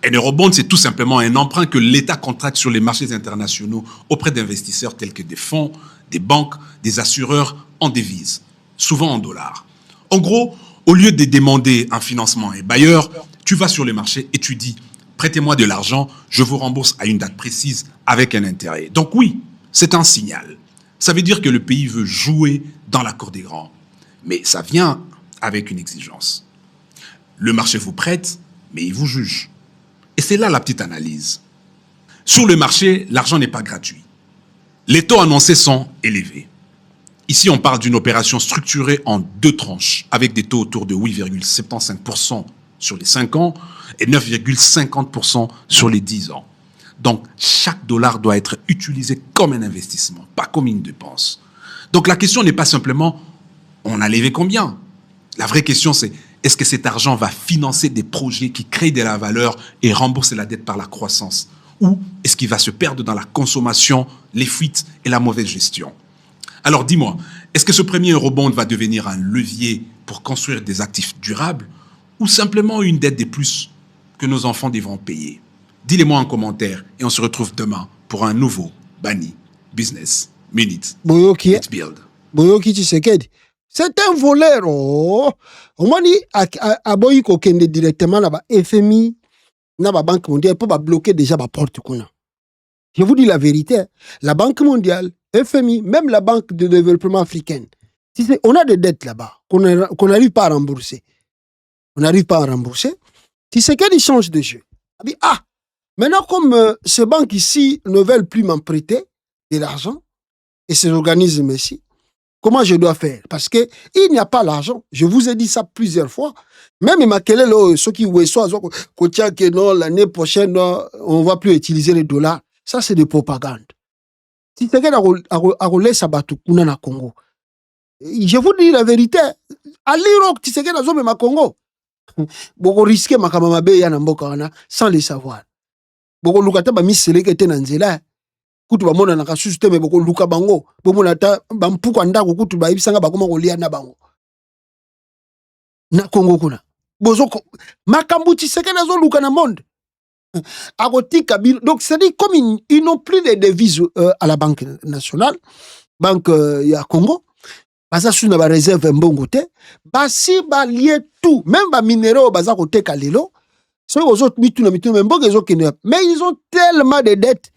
Un Eurobond, c'est tout simplement un emprunt que l'État contracte sur les marchés internationaux auprès d'investisseurs tels que des fonds, des banques, des assureurs en devises, souvent en dollars. En gros, au lieu de demander un financement à un bailleur, tu vas sur les marchés et tu dis « Prêtez-moi de l'argent, je vous rembourse à une date précise avec un intérêt. » Donc oui, c'est un signal. Ça veut dire que le pays veut jouer dans la cour des grands. Mais ça vient avec une exigence. Le marché vous prête, mais il vous juge. Et c'est là la petite analyse. Sur le marché, l'argent n'est pas gratuit. Les taux annoncés sont élevés. Ici, on parle d'une opération structurée en 2 tranches, avec des taux autour de 8,75% sur les 5 ans et 9,50% sur les 10 ans. Donc, chaque dollar doit être utilisé comme un investissement, pas comme une dépense. Donc, la question n'est pas simplement, on a levé combien? La vraie question, c'est, est-ce que cet argent va financer des projets qui créent de la valeur et rembourser la dette par la croissance? Ou est-ce qu'il va se perdre dans la consommation, les fuites et la mauvaise gestion? Alors, dis-moi, est-ce que ce premier eurobond va devenir un levier pour construire des actifs durables ou simplement une dette de plus que nos enfants devront payer? Dis-les-moi en commentaire et on se retrouve demain pour un nouveau Bani Business Minute. Let's build. Boyoki Tshisekedi. C'est un voleur. Oh. On m'a dit à Boyi Kokende directement là-bas, FMI, la Banque mondiale, pour bloquer déjà la porte. Je vous dis la vérité. La Banque mondiale, FMI, même la Banque de développement africaine, on a des dettes là-bas qu'on n'arrive pas à rembourser. On n'arrive pas à rembourser. Tshisekedi change de jeu. Ah! Maintenant, comme ces banques ici ne veulent plus m'emprêter de l'argent, et ces organismes ici, comment je dois faire? Parce qu'il n'y a pas l'argent. Je vous ai dit ça plusieurs fois. Même ceux qui que non, l'année prochaine, on ne va plus utiliser les dollars. Ça, c'est de propagande. Si c'est na Congo. Je vous dis la vérité. À l'Irak, si c'est que Congo, beaucoup risquer ma sans le savoir. Boko lukata ba miseleke te na nzela kutu ba mona na kasusu te me boko luka bango bomona ta ba mpuko ndako kutu ba ibisanga ba koma kolia na bango na Congo kuna bozoko makambu Tshisekedi nazo luka na monde akotika donc c'est dit comme ils n'ont plus de devises à la banque nationale banque ya Congo baza sous na ba réserve mbongo te basi ba lié tout même ba minéraux baza koteka lelo. Mais ils ont tellement de dettes.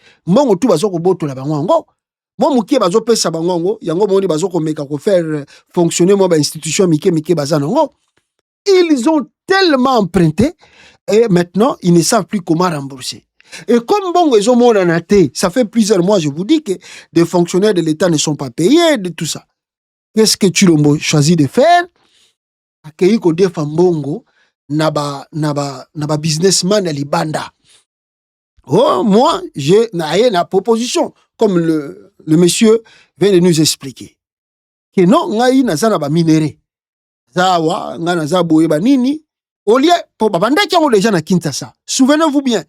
Faire fonctionner institution. Ils ont tellement emprunté et maintenant ils ne savent plus comment rembourser. Et comme ça fait plusieurs mois, je vous dis que des fonctionnaires de l'État ne sont pas payés de tout ça. Qu'est-ce que tu as choisi de faire? Accueillir Kodé Fambongo. Naba businessman à Libanda. Oh, moi, j'ai une proposition, comme le monsieur vient de nous expliquer. Que non, ngai nazana ba minéré. Zawa, nga naza boye ba nini. Au lieu, pour babanda qui ont déjà na Kinshasa. Souvenez-vous bien.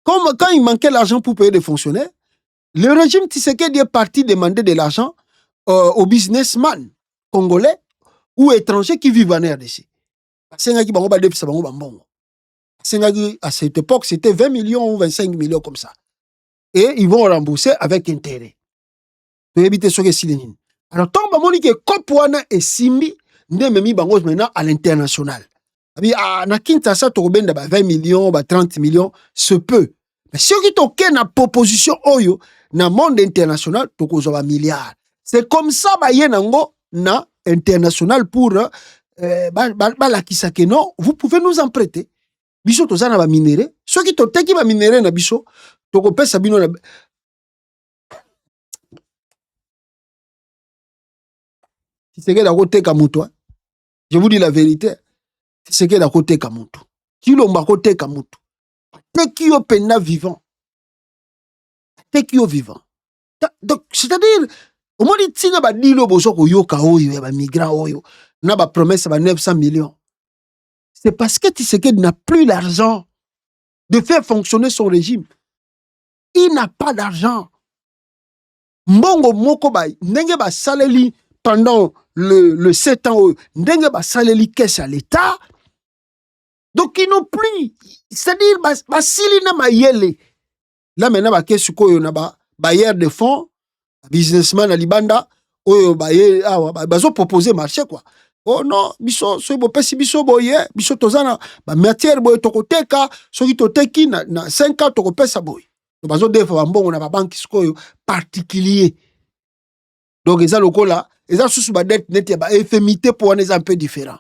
Comme quand il manquait l'argent pour payer des fonctionnaires, le régime Tshisekedi est parti demander de l'argent aux businessmen congolais ou étrangers qui vivent en RDC. À cette époque, c'était 20 millions ou 25 millions comme ça. Et ils vont rembourser avec intérêt. Alors, tant que Kopouana et Simbi, n'est mis maintenant à l'international. Na Kinshasa, tu as 20 millions, 30 millions, se peut. Mais si tu as une proposition, dans le monde international, tu as un milliard. C'est comme ça, na international pour la kisake non, vous pouvez nous en prêter. Biso to zana ba minéré, ceux qui to teki ba minéré na biso, to ko pesa bino na c'est que la côté kamuto. Je vous dis la vérité. C'est que la côté kamuto. Qui l'omba côté kamuto. Teki yo pena vivant. Teki yo vivant. Donc c'est-à-dire au moins il tient ba dilo bozo ko yoka oyo ba migrant oyo na ba promesse ba 900 millions. C'est parce que Tshisekedi n'a plus l'argent de faire fonctionner son régime. Il n'a pas d'argent. Mbongo moko ba ndenge ba saleli pendant le 7 ans ndenge ba saleli caisse à l'État. Donc ils n'ont plus, c'est-à-dire ba sili na mayele. Là maintenant ba caisse ko yo na ba bailleur de fonds, businessman à Libanda, oyo baye bazo proposer marché quoi. Oh non, biso so bo pesi biso boye, biso tozana ba matière boye tokoteka, soki toteki na 5 ans tokopesa boye. Donc bazo defa ba mbongo na ba banque sikoyo particulier. Donc eza lokola, eza susu ba dette net ya ba FMI pour wana eza un peu différent.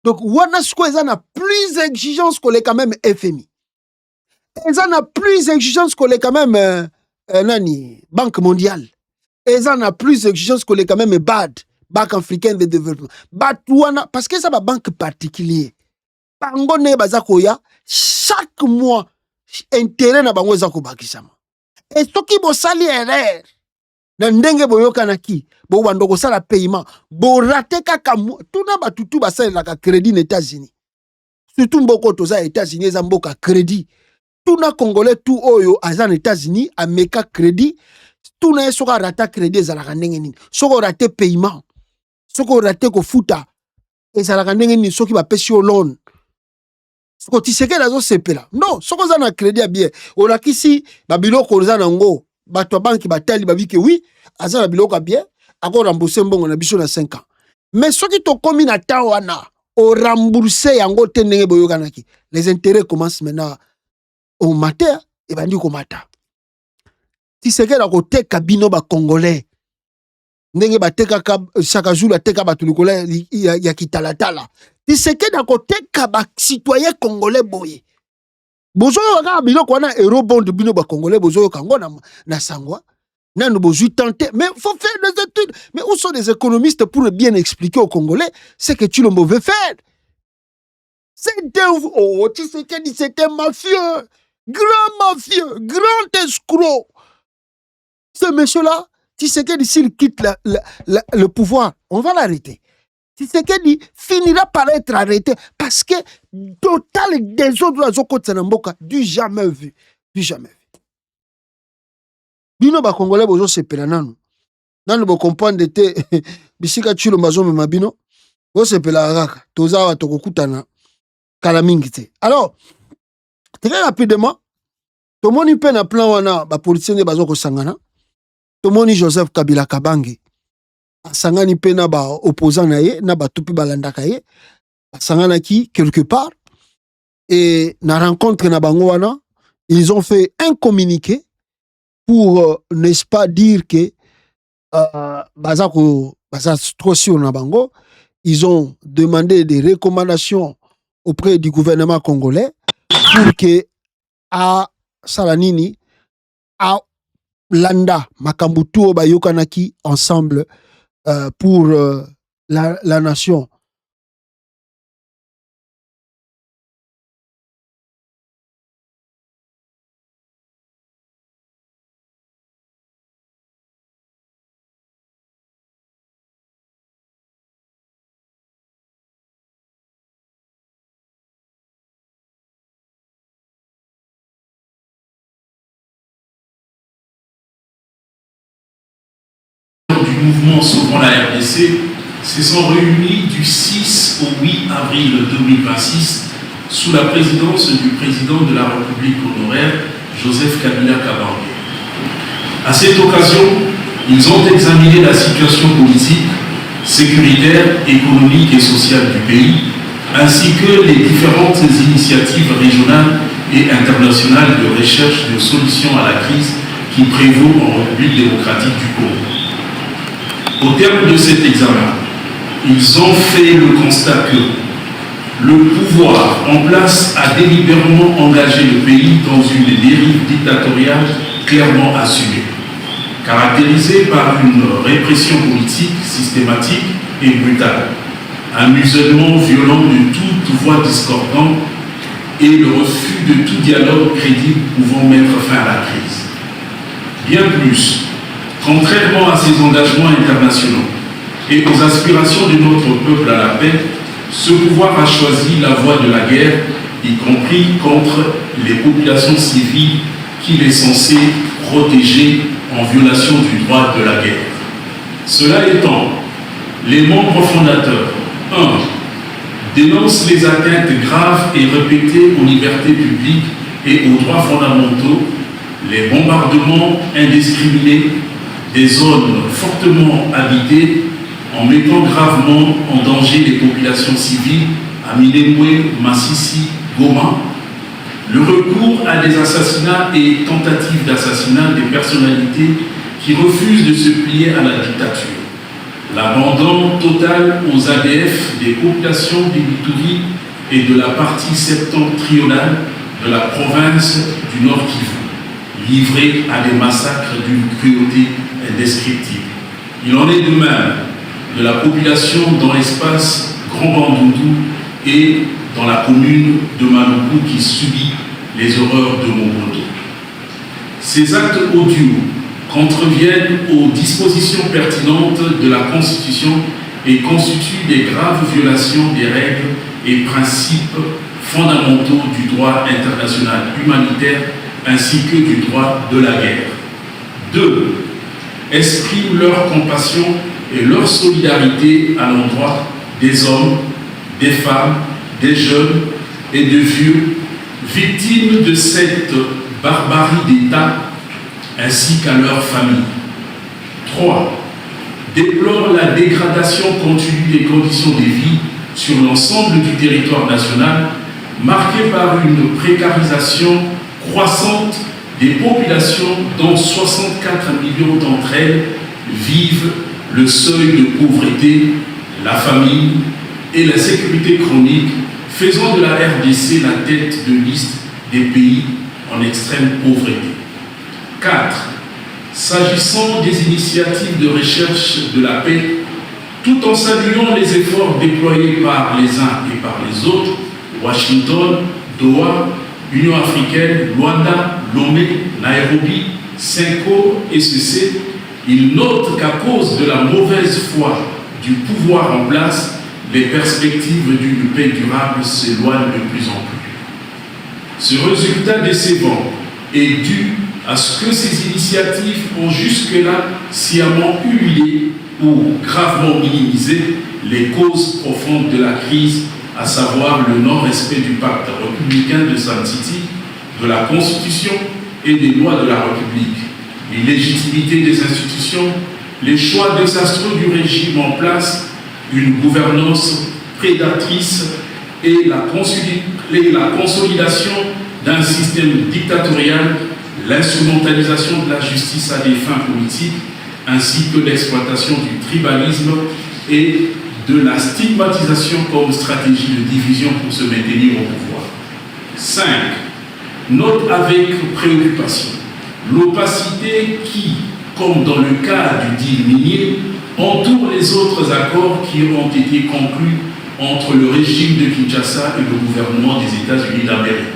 Donc wana sikoyo eza na plus exigence que les quand même FMI. Eza na plus exigence que les quand même nani Banque mondiale. Eza na plus exigence que les quand même BAD. Banque africaine de développement. Batouana, parce que ça va banque particulier. Pangone bazakoya, chaque mois, intérêt na bango zako bakisama. Et ce qui bo sali erreur, na ndenge boyoka na ki, bo wandoko sala paiement, bo rate kaka mo, tout na batutu basali la crédit aux États-Unis. Surtout mboko toza États-Unis zamboka crédit. Tout na Congolais tout oyo azan États-Unis, ameka crédit, tout na soka rata crédit ezalaka ndenge nini. Soko rate paiement. Soko rate ko futa ezalaka ndenge nini soki bapesi yo loan. Soko Tshisekedi azo sepela. Non, soko za na crédit ya bien. Olakisi babiloko za nango, bato banki batali babike oui, aza na biloko bien, ako rembourser mbongo na biso na 5 ans. Mais soki to komi na temps wana, o rembourser yango te ndenge boyokanaki. Les intérêts commencent maintenant au matin et bandi ko mata. Tshisekedi akoteka bino ba Congolais. Ndenge bateka chaque jour bateka batulikola ya kitalatala. Tshisekedi akoteka ba citoyen congolais boye. Bozo yoka biloko wana eurobond bino ba Congolais bozo yoka ngo na sangwa. Nanu bozo tenter mais faut faire des études. Mais où sont les économistes pour bien expliquer aux Congolais ce que tu le mauvais faire? Tshisekedi c'était mafieux, grand escroc. Ce monsieur-là, Tshisekedi, s'il quitte le pouvoir, on va l'arrêter. Tshisekedi finira par être arrêté parce que total des autres Azoko Tsanamboka, du jamais vu. Du jamais vu. Bino ba Congolais bozo sepela nanu. Nanu bo comprendre te bisika chulo mazo me mabino. Bo sepela raka. Toza wa tokokutana kala mingi te. Alors, très rapidement, tomoni pe na plan wana ba politiciens bazo ko sangana. Tomoni Joseph Kabila Kabange sangani pe na ba opposant na ye na ba tupi balandaka ye sangana ki quelque part et na rencontre na bango wana ils ont fait un communiqué pour n'est-ce pas dire que bazako trop sur na bango. Ils ont demandé des recommandations auprès du gouvernement congolais pour que à Salanini à Landa, Makambutu, Bayokanaki, ensemble pour la nation. Du mouvement Sauvons la RDC se sont réunis du 6 au 8 avril 2026 sous la présidence du président de la République honoraire, Joseph Kabila Kabange. À cette occasion, ils ont examiné la situation politique, sécuritaire, économique et sociale du pays, ainsi que les différentes initiatives régionales et internationales de recherche de solutions à la crise qui prévaut en République démocratique du Congo. Au terme de cet examen, ils ont fait le constat que le pouvoir en place a délibérément engagé le pays dans une dérive dictatoriale clairement assumée, caractérisée par une répression politique systématique et brutale, un musulman violent de toute voix discordante et le refus de tout dialogue crédible pouvant mettre fin à la crise. Bien plus, contrairement à ses engagements internationaux et aux aspirations de notre peuple à la paix, ce pouvoir a choisi la voie de la guerre, y compris contre les populations civiles qu'il est censé protéger en violation du droit de la guerre. Cela étant, les membres fondateurs 1. Dénoncent les atteintes graves et répétées aux libertés publiques et aux droits fondamentaux, les bombardements indiscriminés des zones fortement habitées en mettant gravement en danger les populations civiles à Minembwe, Massissi, Goma, le recours à des assassinats et tentatives d'assassinat des personnalités qui refusent de se plier à la dictature, l'abandon total aux ADF des populations d'Ibituri et de la partie septentrionale de la province du Nord Kivu, livrés à des massacres d'une cruauté indescriptible. Il en est de même de la population dans l'espace Grand Bandundu et dans la commune de Maluku qui subit les horreurs de Mobutu. Ces actes odieux contreviennent aux dispositions pertinentes de la Constitution et constituent des graves violations des règles et principes fondamentaux du droit international humanitaire ainsi que du droit de la guerre. 2. Expriment leur compassion et leur solidarité à l'endroit des hommes, des femmes, des jeunes et de vieux victimes de cette barbarie d'État ainsi qu'à leurs familles. 3. Déplore la dégradation continue des conditions de vie sur l'ensemble du territoire national, marquée par une précarisation croissante des populations dont 64 millions d'entre elles vivent le seuil de pauvreté, la famine et la sécurité chronique, faisant de la RDC la tête de liste des pays en extrême pauvreté. 4. S'agissant des initiatives de recherche de la paix, tout en saluant les efforts déployés par les uns et par les autres, Washington, Doha, Union africaine, Luanda, Lomé, Nairobi, Senko et SEC, il note qu'à cause de la mauvaise foi du pouvoir en place, les perspectives d'une paix durable s'éloignent de plus en plus. Ce résultat décevant est dû à ce que ces initiatives ont jusque-là sciemment humilié ou gravement minimisé les causes profondes de la crise, à savoir le non-respect du pacte républicain de Sun City, de la Constitution et des lois de la République, l'illégitimité des institutions, les choix désastreux du régime en place, une gouvernance prédatrice et la consolidation d'un système dictatorial, l'instrumentalisation de la justice à des fins politiques, ainsi que l'exploitation du tribalisme et de la stigmatisation comme stratégie de division pour se maintenir au pouvoir. 5. Note avec préoccupation l'opacité qui, comme dans le cas du deal minier, entoure les autres accords qui ont été conclus entre le régime de Kinshasa et le gouvernement des États-Unis d'Amérique.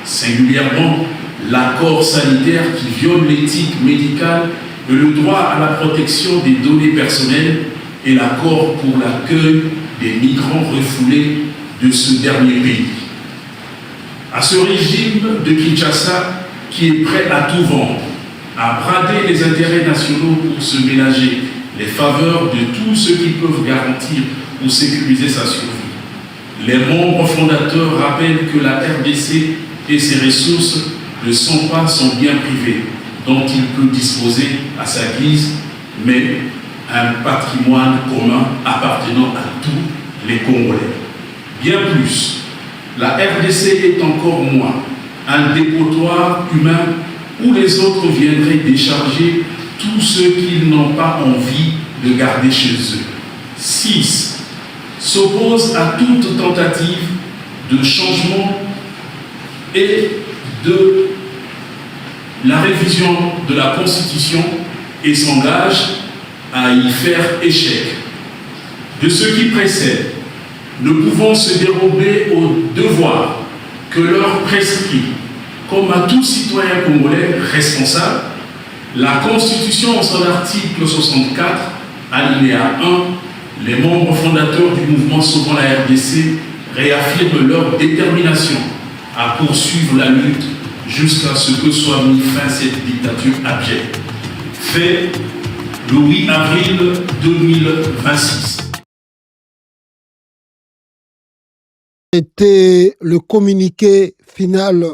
Singulièrement, l'accord sanitaire qui viole l'éthique médicale et le droit à la protection des données personnelles et l'accord pour l'accueil des migrants refoulés de ce dernier pays. À ce régime de Kinshasa qui est prêt à tout vendre, à brader les intérêts nationaux pour se ménager les faveurs de tous ceux qui peuvent garantir ou sécuriser sa survie. Les membres fondateurs rappellent que la RDC et ses ressources ne sont pas son bien privé, dont il peut disposer à sa guise, mais un patrimoine commun appartenant à tous les Congolais. Bien plus, la RDC est encore moins un dépotoir humain où les autres viendraient décharger tous ceux qu'ils n'ont pas envie de garder chez eux. 6. S'oppose à toute tentative de changement et de la révision de la Constitution et s'engage à y faire échec. De ce qui précède, ne pouvons se dérober aux devoirs que leur prescrit, comme à tout citoyen congolais responsable, la Constitution en son article 64, alinéa 1, les membres fondateurs du mouvement Sauvons la RDC réaffirment leur détermination à poursuivre la lutte jusqu'à ce que soit mis fin à cette dictature abjecte. Fait le 8 avril 2026. C'était le communiqué final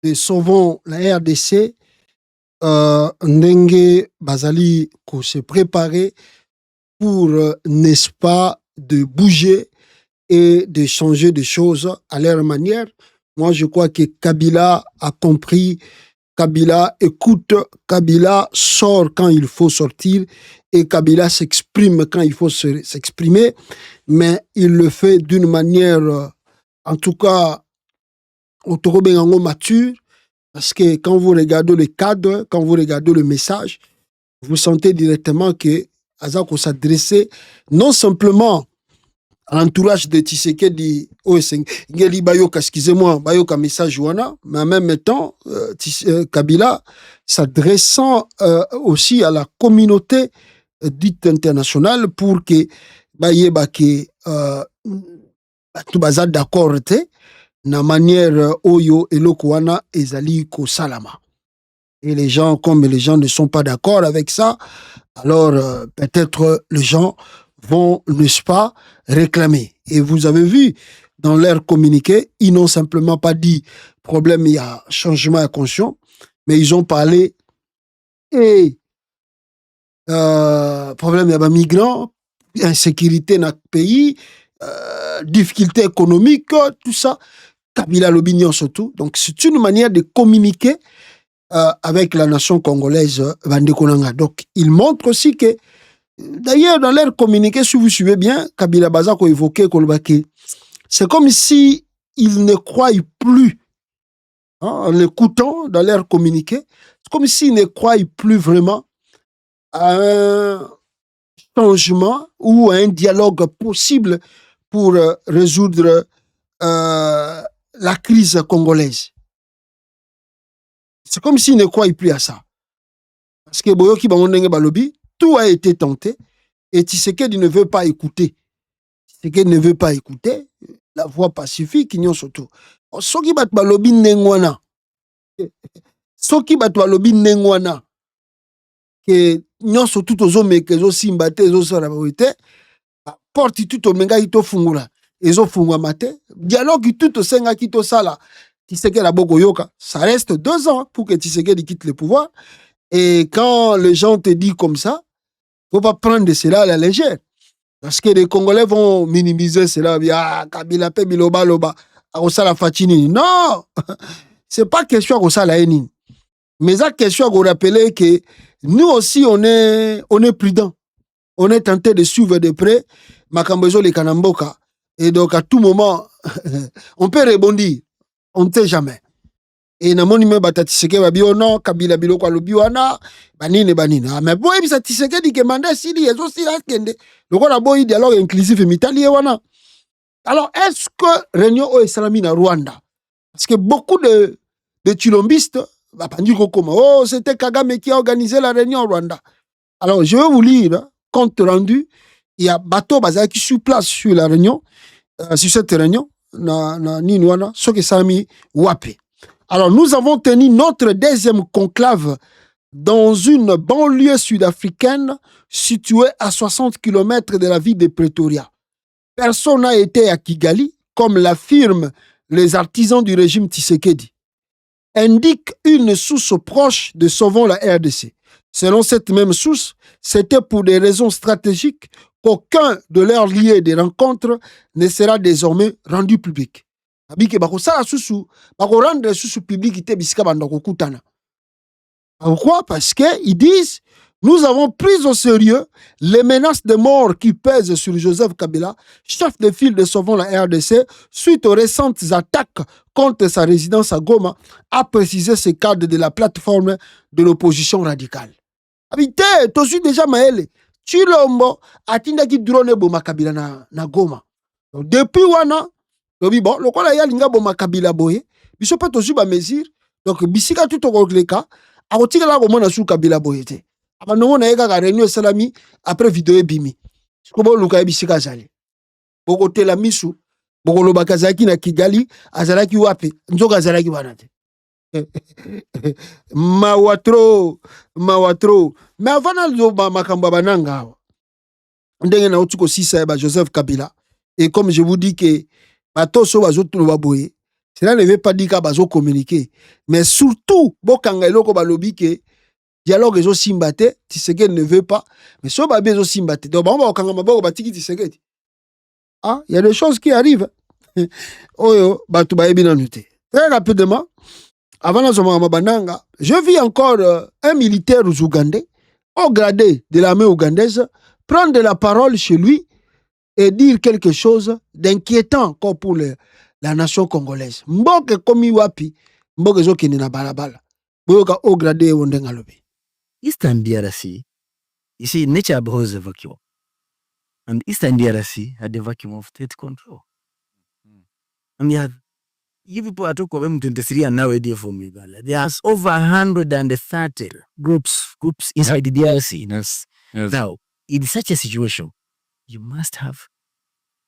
de Sauvons la RDC. Ndenge Bazali ko se préparer pour, n'est-ce pas, de bouger et de changer de choses à leur manière. Moi, je crois que Kabila a compris, Kabila écoute, Kabila sort quand il faut sortir et Kabila s'exprime quand il faut s'exprimer, mais il le fait d'une manière, en tout cas, autorobengango mature, parce que quand vous regardez le cadre, quand vous regardez le message, vous sentez directement que Azako s'adressait non simplement à l'entourage de Tshisekedi, excusez-moi, bayoka message wana, mais en même temps, Kabila s'adressant aussi à la communauté dite internationale pour que bayeba ke tout bazar d'accord te na manière oyo eloko wana ezali ko salama. Et les gens, comme les gens ne sont pas d'accord avec ça, alors peut-être les gens vont, n'est-ce pas, réclamer. Et vous avez vu, dans leur communiqué, ils n'ont simplement pas dit problème, il y a changement à conscience, mais ils ont parlé et problème, il y a des migrants, insécurité dans le pays, difficultés économiques, tout ça. Kabila l'opinion surtout. Donc c'est une manière de communiquer avec la nation congolaise Vandekonanga. Donc il montre aussi que, d'ailleurs dans leur communiqué, si vous suivez bien, Kabila Bazako évoquait Kolbake, c'est comme si ils ne croient plus, hein, en l'écoutant dans leur communiqué, c'est comme s'ils ne croient plus vraiment à un changement ou à un dialogue possible pour résoudre la crise congolaise. C'est comme s'ils ne croient plus à ça. Parce que Boyoki Bangondenge Balobi, tout a été tenté et Tshisekedi ne veut pas écouter. Tshisekedi ne veut pas écouter la voix pacifique, ils surtout. Soki bat Balobi Nengwana. Soki bat Balobi Nengwana. Que nous surtout aux hommes que zo simbate, zo sarabawite, porte tout au menga ito fungula. Ezo fungwa mate. Dialogue tout au senga kito sala. Tshisekedi a boko yoka. Ça reste 2 ans pour que Tshisekedi quitte le pouvoir. Et quand les gens te disent comme ça, il ne faut pas prendre cela à la légère. Parce que les Congolais vont minimiser cela. Ah, Kabila pe biloba loba. Akosala fatini. Non! C'est pas question akosala enini. Mais la question à vous rappeler que nous aussi, on est prudent. On est tenté de suivre de près Makambezo les Kanamboka. Et donc, à tout moment, on peut rebondir. On ne sait jamais. Et na moni me batati seke babio non Kabila biloko alobiwana banine. Mais boy bisa tiseke di kemanda sili ezo sila kende. Loko na boy dialogue inclusif mitali wana. Alors, est-ce que réunion au Islami na Rwanda? Parce que beaucoup de chilombistes oh, c'était Kagame qui a organisé la réunion au Rwanda. Alors, je vais vous lire, compte rendu, il y a bateau qui sur place sur la réunion, sur cette réunion, ce que ça a mis Wapé. Alors, nous avons tenu notre 2e conclave dans une banlieue sud-africaine située à 60 km de la ville de Pretoria. Personne n'a été à Kigali, comme l'affirment les artisans du régime Tshisekedi. Indique une source proche de Sauvons la RDC. Selon cette même source, c'était pour des raisons stratégiques qu'aucun de leurs lieux de rencontre ne sera désormais rendu public. Abike bako sala susu, bako rendre susu public ite bisika bandako kutana. Pourquoi? Parce que ils disent nous avons pris au sérieux les menaces de mort qui pèsent sur Joseph Kabila, chef de file de Sauvons la RDC, suite aux récentes attaques contre sa résidence à Goma, a précisé ce cadre de la plateforme de l'opposition radicale. Habité, tu suis déjà Maël. Chilombo, atinda ki drone boma Kabila na Goma. Donc, depuis wana, bon, le quoi ya linga boma Kabila boye, biso pe tosu ba mesure. Donc, bisika tout au le cas, a otika la goma na sou Kabila boye te. Abandongo na yeka ka réunion salami après vidéo ebimi. Sikobo luka ebisika zali. Boko tela misu, boko loba kazaki na Kigali, azalaki wapi, nzoka azalaki wana te. Mawatro. Mais avant na makambo bananga, ndenge na otuko sisa ba Joseph Kabila. Et comme je vous dis que batoso bazotulo baboye, cela ne veut pas dire que bazo communiquer, mais surtout bokanga eloko balobi que dialogue ezo simbate, Tshisekedi ne veut pas, mais so ba bezo simbate. Donc ba okanga maboko batiki Tshisekedi. Ah, il y a des choses qui arrivent. Oyo batu ba ebi na nuté. Très rapidement, avant la Bananga, je vis encore un militaire ougandais, au gradé de l'armée ougandaise, prendre la parole chez lui et dire quelque chose d'inquiétant encore pour la nation congolaise. Mboke komi wapi, mboke zo kini na balabala. Boyoka au gradé wondenga lobi. Eastern DRC, you see, nature abhors a vacuum. And Eastern DRC had a vacuum of state control. And you people are talking about M23 and now idea for me. There's over 130 groups inside the DRC. Yes. Now, in such a situation, you must have,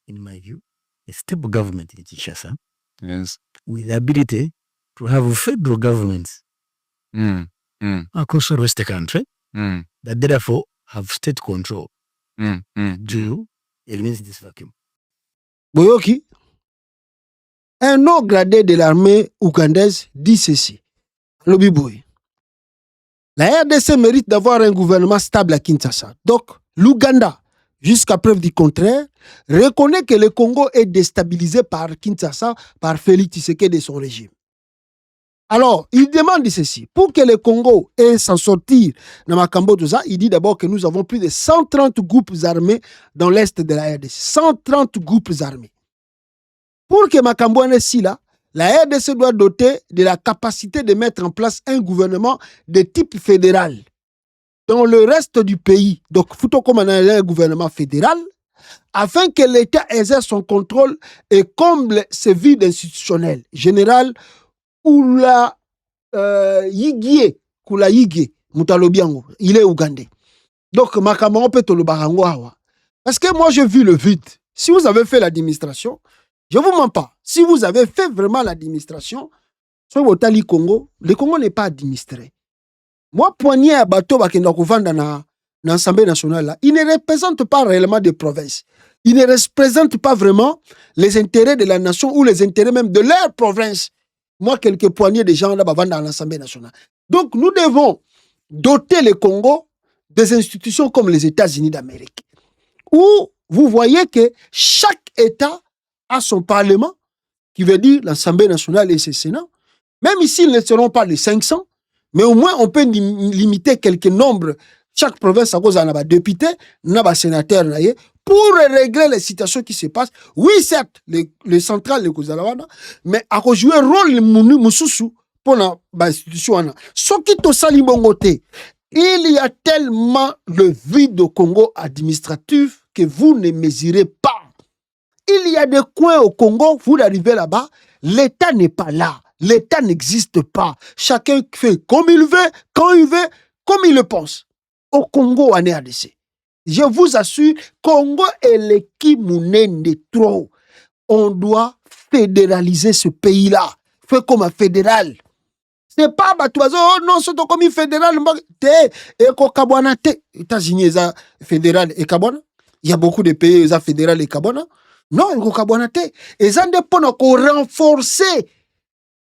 in my view, a stable government in Kinshasa. Yes. With the ability to have a federal government across the rest of the country that therefore have state control to eliminate this vacuum. Boyoki, un haut gradé de l'armée ougandaise dit ceci. Lobiboui. La RDC mérite d'avoir un gouvernement stable à Kinshasa. Donc, l'Ouganda, jusqu'à preuve du contraire, reconnaît que le Congo est déstabilisé par Kinshasa, par Félix Tshisekedi et son régime. Alors, il demande ceci. Pour que le Congo ait s'en sortir dans Makambo, tout ça, il dit d'abord que nous avons plus de 130 groupes armés dans l'est de la RDC. 130 groupes armés. Pour que Makambo en est là, la RDC doit doter de la capacité de mettre en place un gouvernement de type fédéral dans le reste du pays. Donc, il faut qu'on ait un gouvernement fédéral afin que l'État exerce son contrôle et comble ses vides institutionnels. Général Oula Yigie, Kula Yigie, Mutalobiango, il est ougandais. Donc, Makambo, on peut te le barango. Parce que moi, j'ai vu le vide. Si vous avez fait l'administration, je ne vous mens pas. Si vous avez fait vraiment l'administration, sur le Congo, le Congo n'est pas administré. Moi, poignet à bateau, dans l'Assemblée nationale, il ne représente pas réellement des provinces. Il ne représente pas vraiment les intérêts de la nation ou les intérêts même de leur province. Moi, quelques poignées de gens là dans l'Assemblée nationale. Donc, nous devons doter le Congo des institutions comme les États-Unis d'Amérique, où vous voyez que chaque État a son Parlement, qui veut dire l'Assemblée nationale et ses Sénats. Même ici, ils ne seront pas les 500, mais au moins, on peut limiter quelques nombres. Chaque province a cause d'un député, d'un sénateur, pour régler les situations qui se passent. Oui, certes, les centrales, les Kozalawana, mais à jouer un rôle pour l'institution. Ce qui est au Salibongoté, il y a tellement le vide au Congo administratif que vous ne mesurez pas. Il y a des coins au Congo, vous arrivez là-bas, l'État n'est pas là. L'État n'existe pas. Chacun fait comme il veut, quand il veut, comme il le pense. Au Congo, en RDC. Je vous assure, Congo est l'équipe de trop. On doit fédéraliser ce pays-là. Fait comme un fédéral. C'est pas Batouazo, oh non, c'est comme un fédéral. Eko Kabwana te. États-Unis, ils ont fédéral et Kabwana. Il y a beaucoup de pays, ils ont fédéral et Kabwana. Non, Eko Kabwana te. Ils ont des points pour renforcer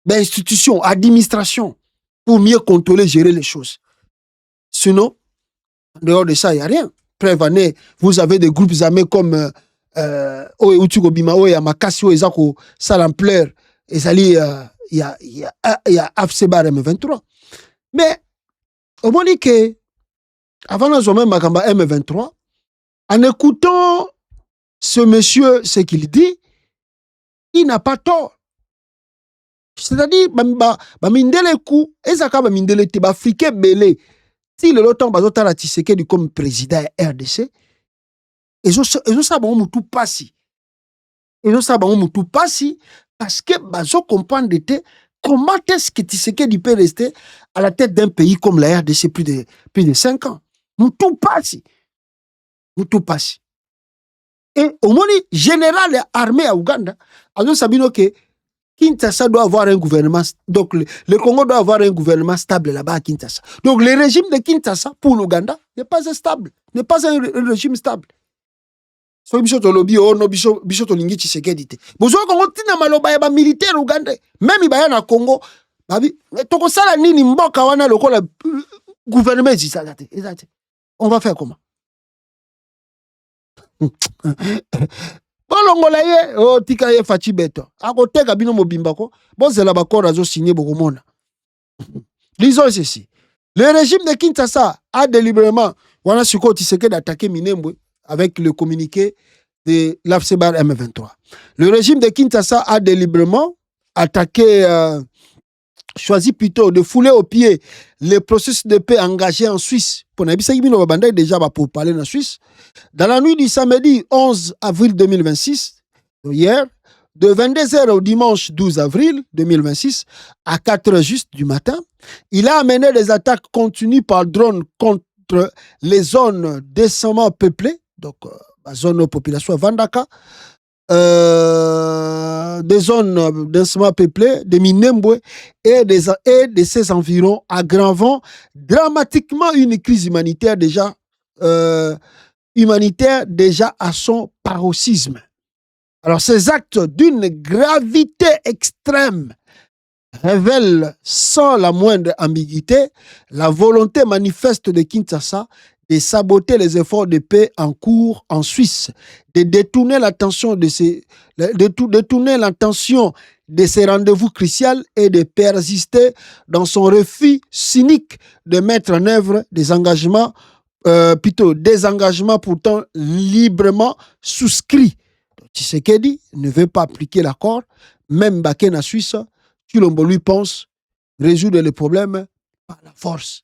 l'institution, l'administration, pour mieux contrôler, gérer les choses. Sinon, en dehors de ça, il n'y a rien. preuve année, vous avez des groupes armés comme Outuko Bima, Yamakasi, Ezako, Salampleur, et Zali, il y a AFCBAR M23. Mais, au moins dit que, avant la journée Makamba M23, en écoutant ce monsieur, ce qu'il dit, il n'a pas tort. C'est-à-dire, Mindele Kou, Ezaka Mindele Tiba, Afrique Belé, si le temps Bazotara Tshisekedi comme président RDC, et je sais tout passi. Et je sais tout passi, parce que Bazo comprendre comment est-ce que Tshisekedi peut rester à la tête d'un pays comme la RDC plus de 5 ans. Nous tout passi. Nous tout passi. Et au moins, général armé à Ouganda, Azo Sabino que Kinshasa doit avoir un gouvernement, donc le Congo doit avoir un gouvernement stable là-bas à Kinshasa. Donc le régime de Kinshasa pour l'Ouganda n'est pas stable, n'est pas un régime stable. So bisoto lobby no bisoto lingi Tshisekedi te. Bozo Congo tina maloba ya ba militaire Ouganda, même ibaya na Congo, babi toko sala nini mboka wana lokola gouvernement zisagate. On va faire comment? Bolongola ye o tika ye fachi beto akoteka bino mobimba ko bozela bakora zo signer bokomona. Disons ceci, le régime de Kinshasa a délibérément wana siko Tshisekedi d'attaquer Minembwe avec le communiqué de l'AFCBAR M23. Le régime de Kinshasa a délibérément attaqué choisi plutôt de fouler au pied le processus de paix engagé en Suisse. Pour déjà pour parler en Suisse. Dans la nuit du samedi 11 avril 2026, hier, de 22h au dimanche 12 avril 2026, à 4h juste du matin, il a amené des attaques continues par drone contre les zones densément peuplées, donc la zone de population Vandaka, des zones densément peuplées, de Minembwe et de ses environs, aggravant dramatiquement une crise humanitaire déjà à son paroxysme. Alors ces actes d'une gravité extrême révèlent sans la moindre ambiguïté la volonté manifeste de Kinshasa de saboter les efforts de paix en cours en Suisse, de détourner l'attention de ces rendez-vous cruciaux et de persister dans son refus cynique de mettre en œuvre des engagements pourtant librement souscrits. Tshisekedi ne veut pas appliquer l'accord, même Bakena Suisse, Chilombo lui pense résoudre les problèmes par la force.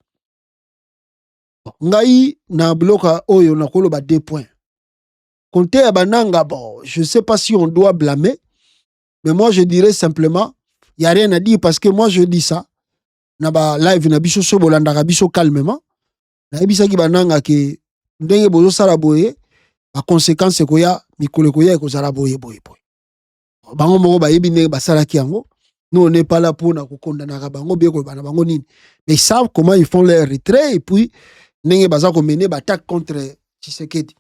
Ngai na bloka oyo na koloba 2 points. Konte ya bananga, bon, je ne sais pas si on doit blâmer, mais moi je dirais simplement, il n'y a rien à dire parce que moi je dis ça. Na ba live na biso so bolandaka biso calmement. Na ebisa ki bananga ke ndenge bozo sala boye, ba conséquence ko ya mikolo ko ya ko sala boye. Bango moko ba yebi ndenge basala ki yango. Nous on n'est pas là pour na ko kondana bango bien ko bana bango nini. Mais ils savent comment ils font leur retrait et puis Nenge baza ko mener attaque contre Tshisekedi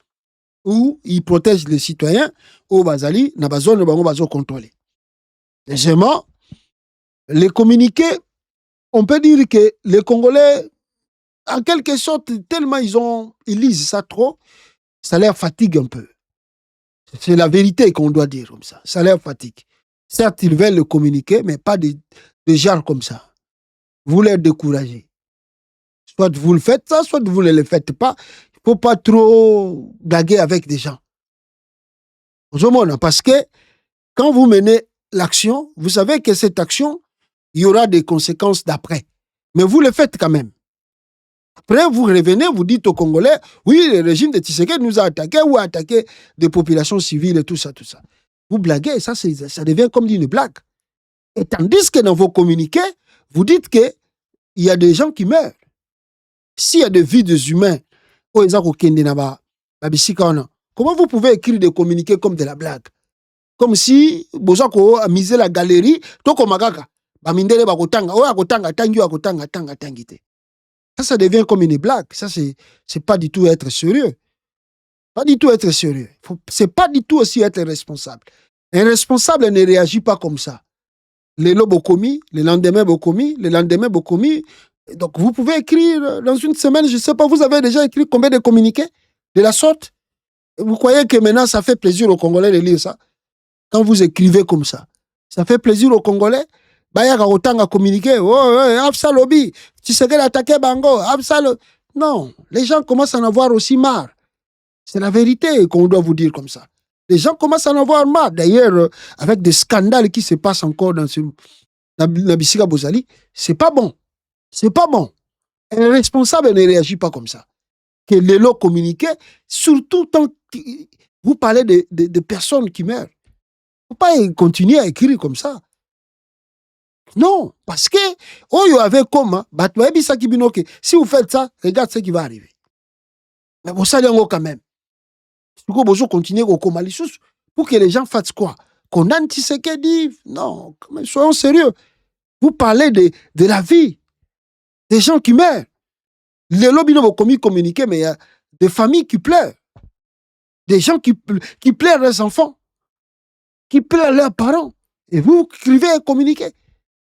où ils protègent les citoyens au bazali na bazone bango bazo contrôler. Deuxièmement, les communiqués, on peut dire que les Congolais en quelque sorte tellement ils lisent ça trop, ça leur fatigue un peu. C'est la vérité qu'on doit dire comme ça. Ça leur fatigue. Certes, ils veulent le communiquer, mais pas de genre comme ça. Vous les découragez. Soit vous le faites ça, soit vous ne le faites pas. Il ne faut pas trop blaguer avec des gens. Parce que quand vous menez l'action, vous savez que cette action, il y aura des conséquences d'après. Mais vous le faites quand même. Après, vous revenez, vous dites aux Congolais, oui, le régime de Tshisekedi nous a attaqué ou a attaqué des populations civiles et tout ça, tout ça. Vous blaguez, ça devient comme une blague. Et tandis que dans vos communiqués, vous dites qu'il y a des gens qui meurent. S'il y a des vies des humains, comment vous pouvez écrire des communiqués comme de la blague? Comme si Bozako a misé la galerie, toko magaka, bamindele bakotanga, oya kotanga, tangi akotanga, tanga tangite. Ça devient comme une blague. Ça, c'est pas du tout être sérieux. Pas du tout être sérieux. C'est pas du tout aussi être responsable. Un responsable ne réagit pas comme ça. Les lots bokomi, le lendemain bokomi, le lendemain bokomi. Donc, vous pouvez écrire dans une semaine, je ne sais pas, vous avez déjà écrit combien de communiqués? de la sorte. Vous croyez que maintenant ça fait plaisir aux Congolais de lire ça? Quand vous écrivez comme ça fait plaisir aux Congolais? Bayaka autant à communiquer. Oh, Absa lobby. Tu sais qu'elle attaquait Bango. Absa Non, les gens commencent à en avoir aussi marre. C'est la vérité qu'on doit vous dire comme ça. Les gens commencent à en avoir marre. D'ailleurs, avec des scandales qui se passent encore dans Nabisika Bozali, c'est pas bon. C'est pas bon. Un responsable ne réagit pas comme ça. Que les lots communiquaient, surtout tant que vous parlez de personnes qui meurent. Il ne faut pas continuer à écrire comme ça. Non, parce que il y avait comme si vous faites ça, regarde ce qui va arriver. Mais vous savez quand même. Vous continuer au coma pour que les gens fassent quoi? Condamne Tshisekedi? Non, soyons sérieux. Vous parlez de la vie des gens qui meurent. Les lobbies n'ont pas communiqué, mais il y a des familles qui pleurent. Des gens qui pleurent leurs enfants, qui pleurent leurs parents. Et vous écrivez et communiquez.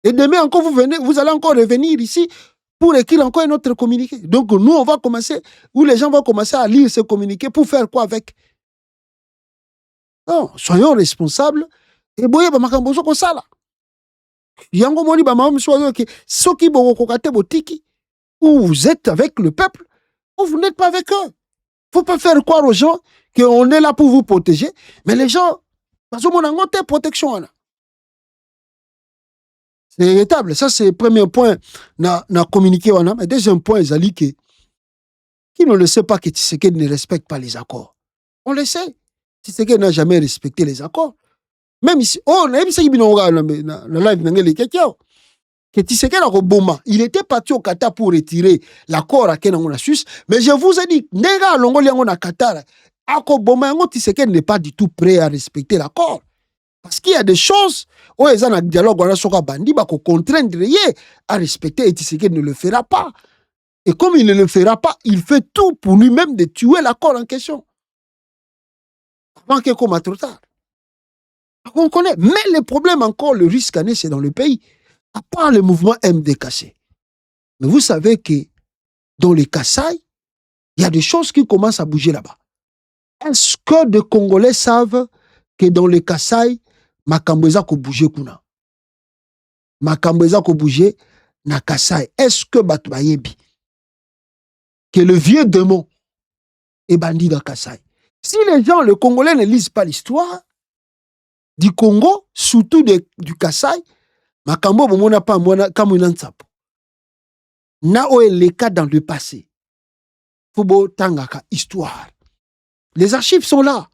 Et demain encore, vous allez encore revenir ici pour écrire encore un autre communiqué. Donc nous, on va commencer, ou les gens vont commencer à lire ce communiqué pour faire quoi avec? Non, soyons responsables. Et boye ba makambo zo ko sala. Yango moni ba mamu soyo ke soki boko kokate botiki, ou vous êtes avec le peuple, ou vous n'êtes pas avec eux. Faut pas faire croire aux gens qu'on est là pour vous protéger, mais les gens, parce qu'on a une protection. C'est irritable. Ça, c'est le premier point na communiqué. Mais deuxième point, Zali, qui ne le sait pas que Tshisekedi ne respecte pas les accords. On le sait. Tshisekedi n'a jamais respecté les accords. Même ici, il était parti au Qatar pour retirer l'accord à la Suisse, mais je vous ai dit, Tshisekedi n'est pas du tout prêt à respecter l'accord. Parce qu'il y a des choses où ils ont un dialogue, on a soka bandi, bah, qu'on contraindre à respecter, et Tshisekedi ne le fera pas. Et comme il ne le fera pas, il fait tout pour lui-même de tuer l'accord en question. Avant qu'il commence trop tard. On connaît. Mais le problème encore, le risque année, c'est dans le pays. À part le mouvement MDKC. Mais vous savez que dans les Kasaï, il y a des choses qui commencent à bouger là-bas. Est-ce que des Congolais savent que dans les Kasaï, makambo eza ko bouger kuna? Makambo eza ko bouger na Kasaï. Est-ce que bato bayebi que le vieux démon est bandit dans Kasaï? Si les gens, les Congolais ne lisent pas l'histoire du Congo, surtout du Kasaï, makambo bomona pa mwana kamuna ntsapo. Na oe les cas dans le passé. Fubo tangaka histoire. Les archives sont là.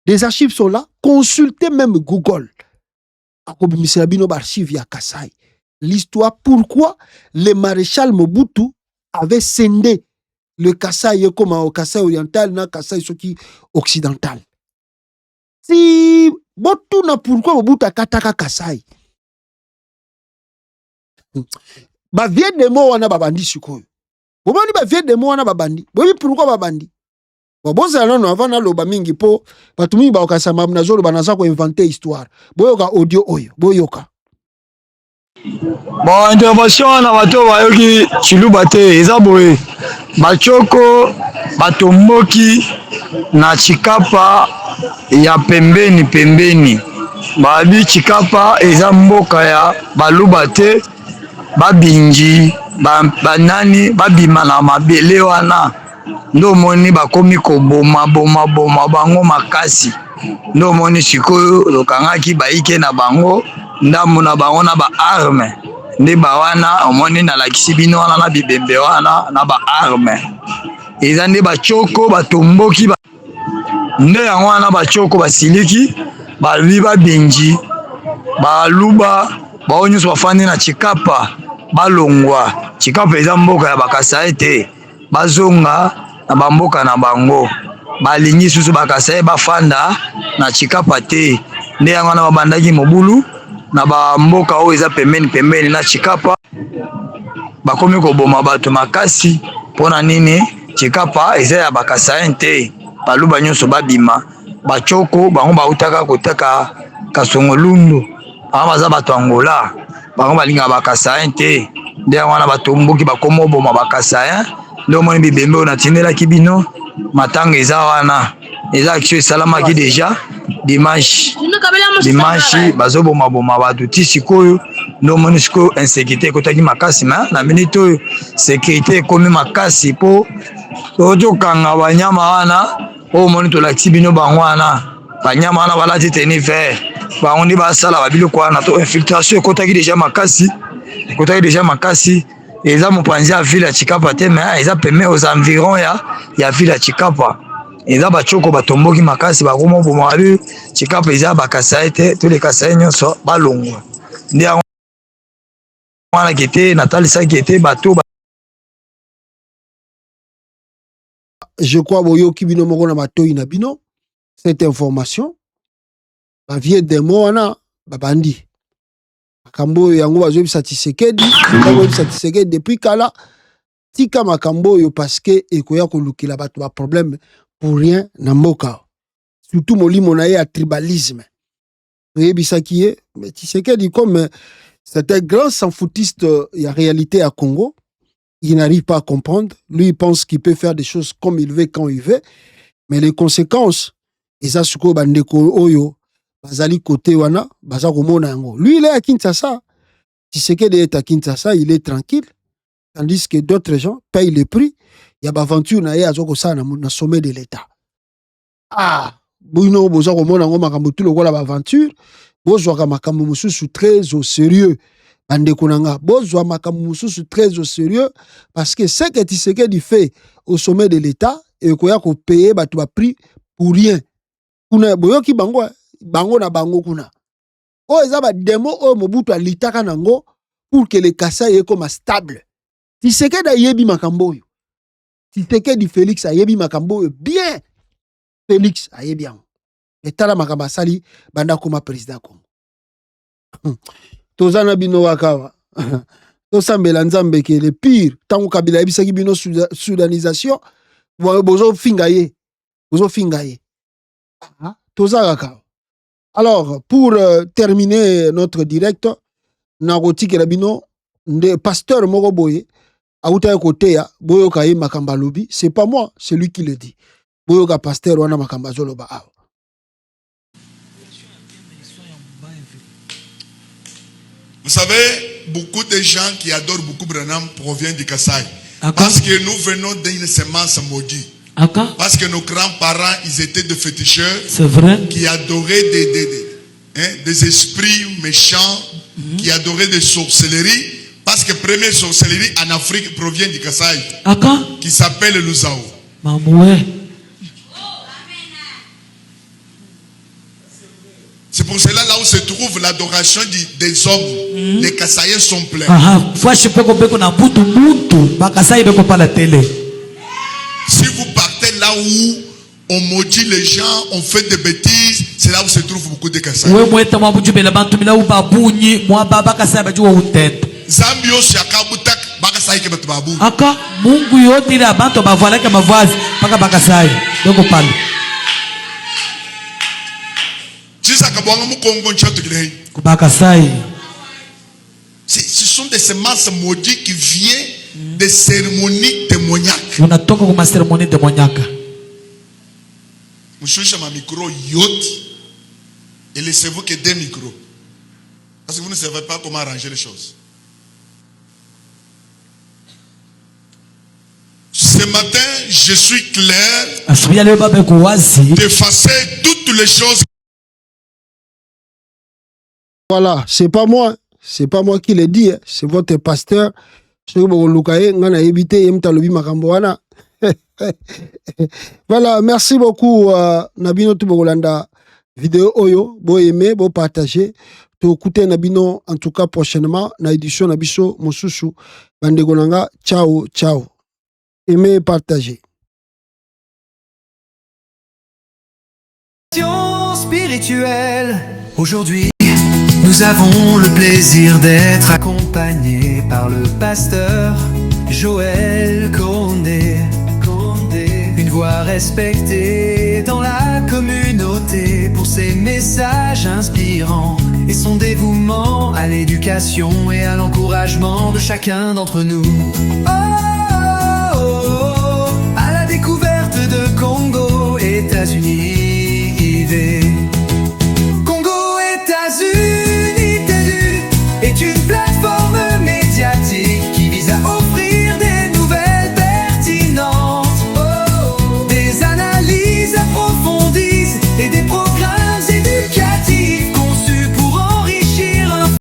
Les archives sont là. Consultez même Google. L'histoire, pourquoi le maréchal Mobutu avait scindé le Kasaï comme au Kasaï oriental, na Kasaï occidental. Si Botu na pourquoi Mobutu a kataka Kasaï. Ba vie de mots wana babandi sikoyo. Bomoni ba vie de mots wana babandi. Bobi pourquoi babandi? Boboza non avant na loba mingi po batumi ba okasama na zolo banaza ko inventer histoire. Boyoka audio oyo, boyoka. Bon, intervention na bato bayoki chiluba te eza boye. Bachoko batomboki na Chikapa ya pembeni. Babi Chikapa eza mboka ya baluba te. Babinji banani babima na mabele wana ndo moni bakomi koboma bango makasi ndo moni sikoyo lokangaki baike na bango ndambo na bango na ba arme nde bawana omoni na lakisi bino wana na bibembe wana na ba arme eza nde bachoko batomboki nde yango wana bachoko basiliki babi babinji baluba bao nyonso bafandi na Chikapa balongwa. Chikapa eza mboka ya Bakasayi te, bazonga na bamboka na bango. Balingi susu Bakasayi bafanda na Chikapa te. Nde yango na babandaki mobulu na bamboka oyo eza pembeni na Chikapa. Bakomi koboma bato makasi mpona nini? Chikapa eza ya Bakasayi te. Baluba nyonso babima. Bachoko bango bautaka kotaka Kasongolundu. Baza bato Angola. Bango balinga Bakasayi te. Nde wana batomboki bakomo boma Bakasayi. Nde omoni bibembe na tindelaki bino matanga eza wana eza action esalamaki déjà dimanche bazobomaboma bato ti sikoyo nde omoni sikoyo insécurité ekotaki makasi me na minute oyo sécurité ekomi makasi mpo tokanga banyama wana oyo omoni tolakisi bino bango wana banyama wana balati teni vert bango nde basala babiloko wana to infiltration ekotaki déjà makasi eza mopanzi ya ville ya Chikapa te me eza peme aux environs ya ville ya Chikapa eza bachoko batomboki makasi bakoma boma babi Chikapa eza bakasai te to les kasai nyonso balongwa nde yango wana kete natalisaki ete bato je crois boyoki bino moko na matoi na bino cette information bavie demo wana babandi makambo yango bazobisa Tshisekedi depuis kala tika makambo yo parce que ekoya kolukila bato ba problème pour rien na mboka surtout molimo na ye ya tribalisme oyebisa qui est mais Tshisekedi comme c'est un grand sans-foutiste il y a réalité à Congo il n'arrive pas à comprendre lui il pense qu'il peut faire des choses comme il veut quand il veut mais les conséquences eza suko bandeko oyo bazali côté wana baza komona yango lui il est à Kinshasa Tshisekedi est à Kinshasa il est tranquille tandis que d'autres gens payent le prix il y a aventure na ye azoko ça na sommet de l'état bino boza komona ngo makambo tout lokola ba aventure bozwaka makambo mususu très au sérieux bandeko nanga bozwa makambo mususu très au sérieux parce que ce que Tshisekedi fait au sommet de l'état et koya ko payer bato ba prix pour rien kuna boyoki bango na bango kuna o eza ba demo o Mobutu alitaka nango pour que le Kasai est comme stable Tshisekedi ayebi makambo yo Tshisekedi Félix ayebi makambo yo bien Félix ayebi yango etala makambo asali banda koma président Congo tozana bino wakawa tosambela nzambe ke le pire tango Kabila yebisaki bino soudanisation bozo finga ye tozaka. Alors, pour terminer notre direct, Naroti Kerabino, le pasteur Moroboye, Aouta Kotea, Boyoka Makamba Lobi, c'est pas moi, c'est lui qui le dit. Boyoka pasteur Wana Makamba Zoloba. Vous savez, beaucoup de gens qui adorent beaucoup Branham proviennent du Kasaï. Parce que nous venons d'une semence maudite. Parce que nos grands-parents, ils étaient des féticheurs qui adoraient des esprits méchants, qui adoraient des sorcelleries. Parce que la première sorcellerie en Afrique provient du Kasaï, qui s'appelle le Luzao. C'est pour cela là où se trouve l'adoration des hommes. Les Kasaïens sont pleins. Si vous partez là où on maudit les gens, on fait des bêtises, c'est là où se trouve beaucoup de Kasaï. Zambio Shakabutak Bakasai Kebatbabu. Aka Mungu yote ile abantu bavala kama mavazi paka Bakasai. Doko pale. Jisa kabwanga mukongo nchato kile. Bakasai. Ce sont des semences maudites qui viennent des cérémonies démoniaques. Unatoka kwa cérémonie démoniaque. Mshusha ma micro yote et laissez-vous que des micros. Parce que vous ne savez pas comment arranger les choses. Ce matin, je suis clair d'effacer toutes les choses. Voilà, c'est pas moi qui le dis, c'est votre pasteur. Voilà, merci beaucoup Nabino Tubolanda vidéo oyo, bo aimer, bo partager. To écouter Nabino en tout cas prochainement na édition Nabiso Mosusu Bandegonanga. Ciao, ciao. Aimez et partagez. Spirituelle. Aujourd'hui, nous avons le plaisir d'être accompagnés par le pasteur Joël Condé. Une voix respectée dans la communauté pour ses messages inspirants et son dévouement à l'éducation et à l'encouragement de chacun d'entre nous. À la découverte de États-Unis, IV. Congo, États-Unis, est une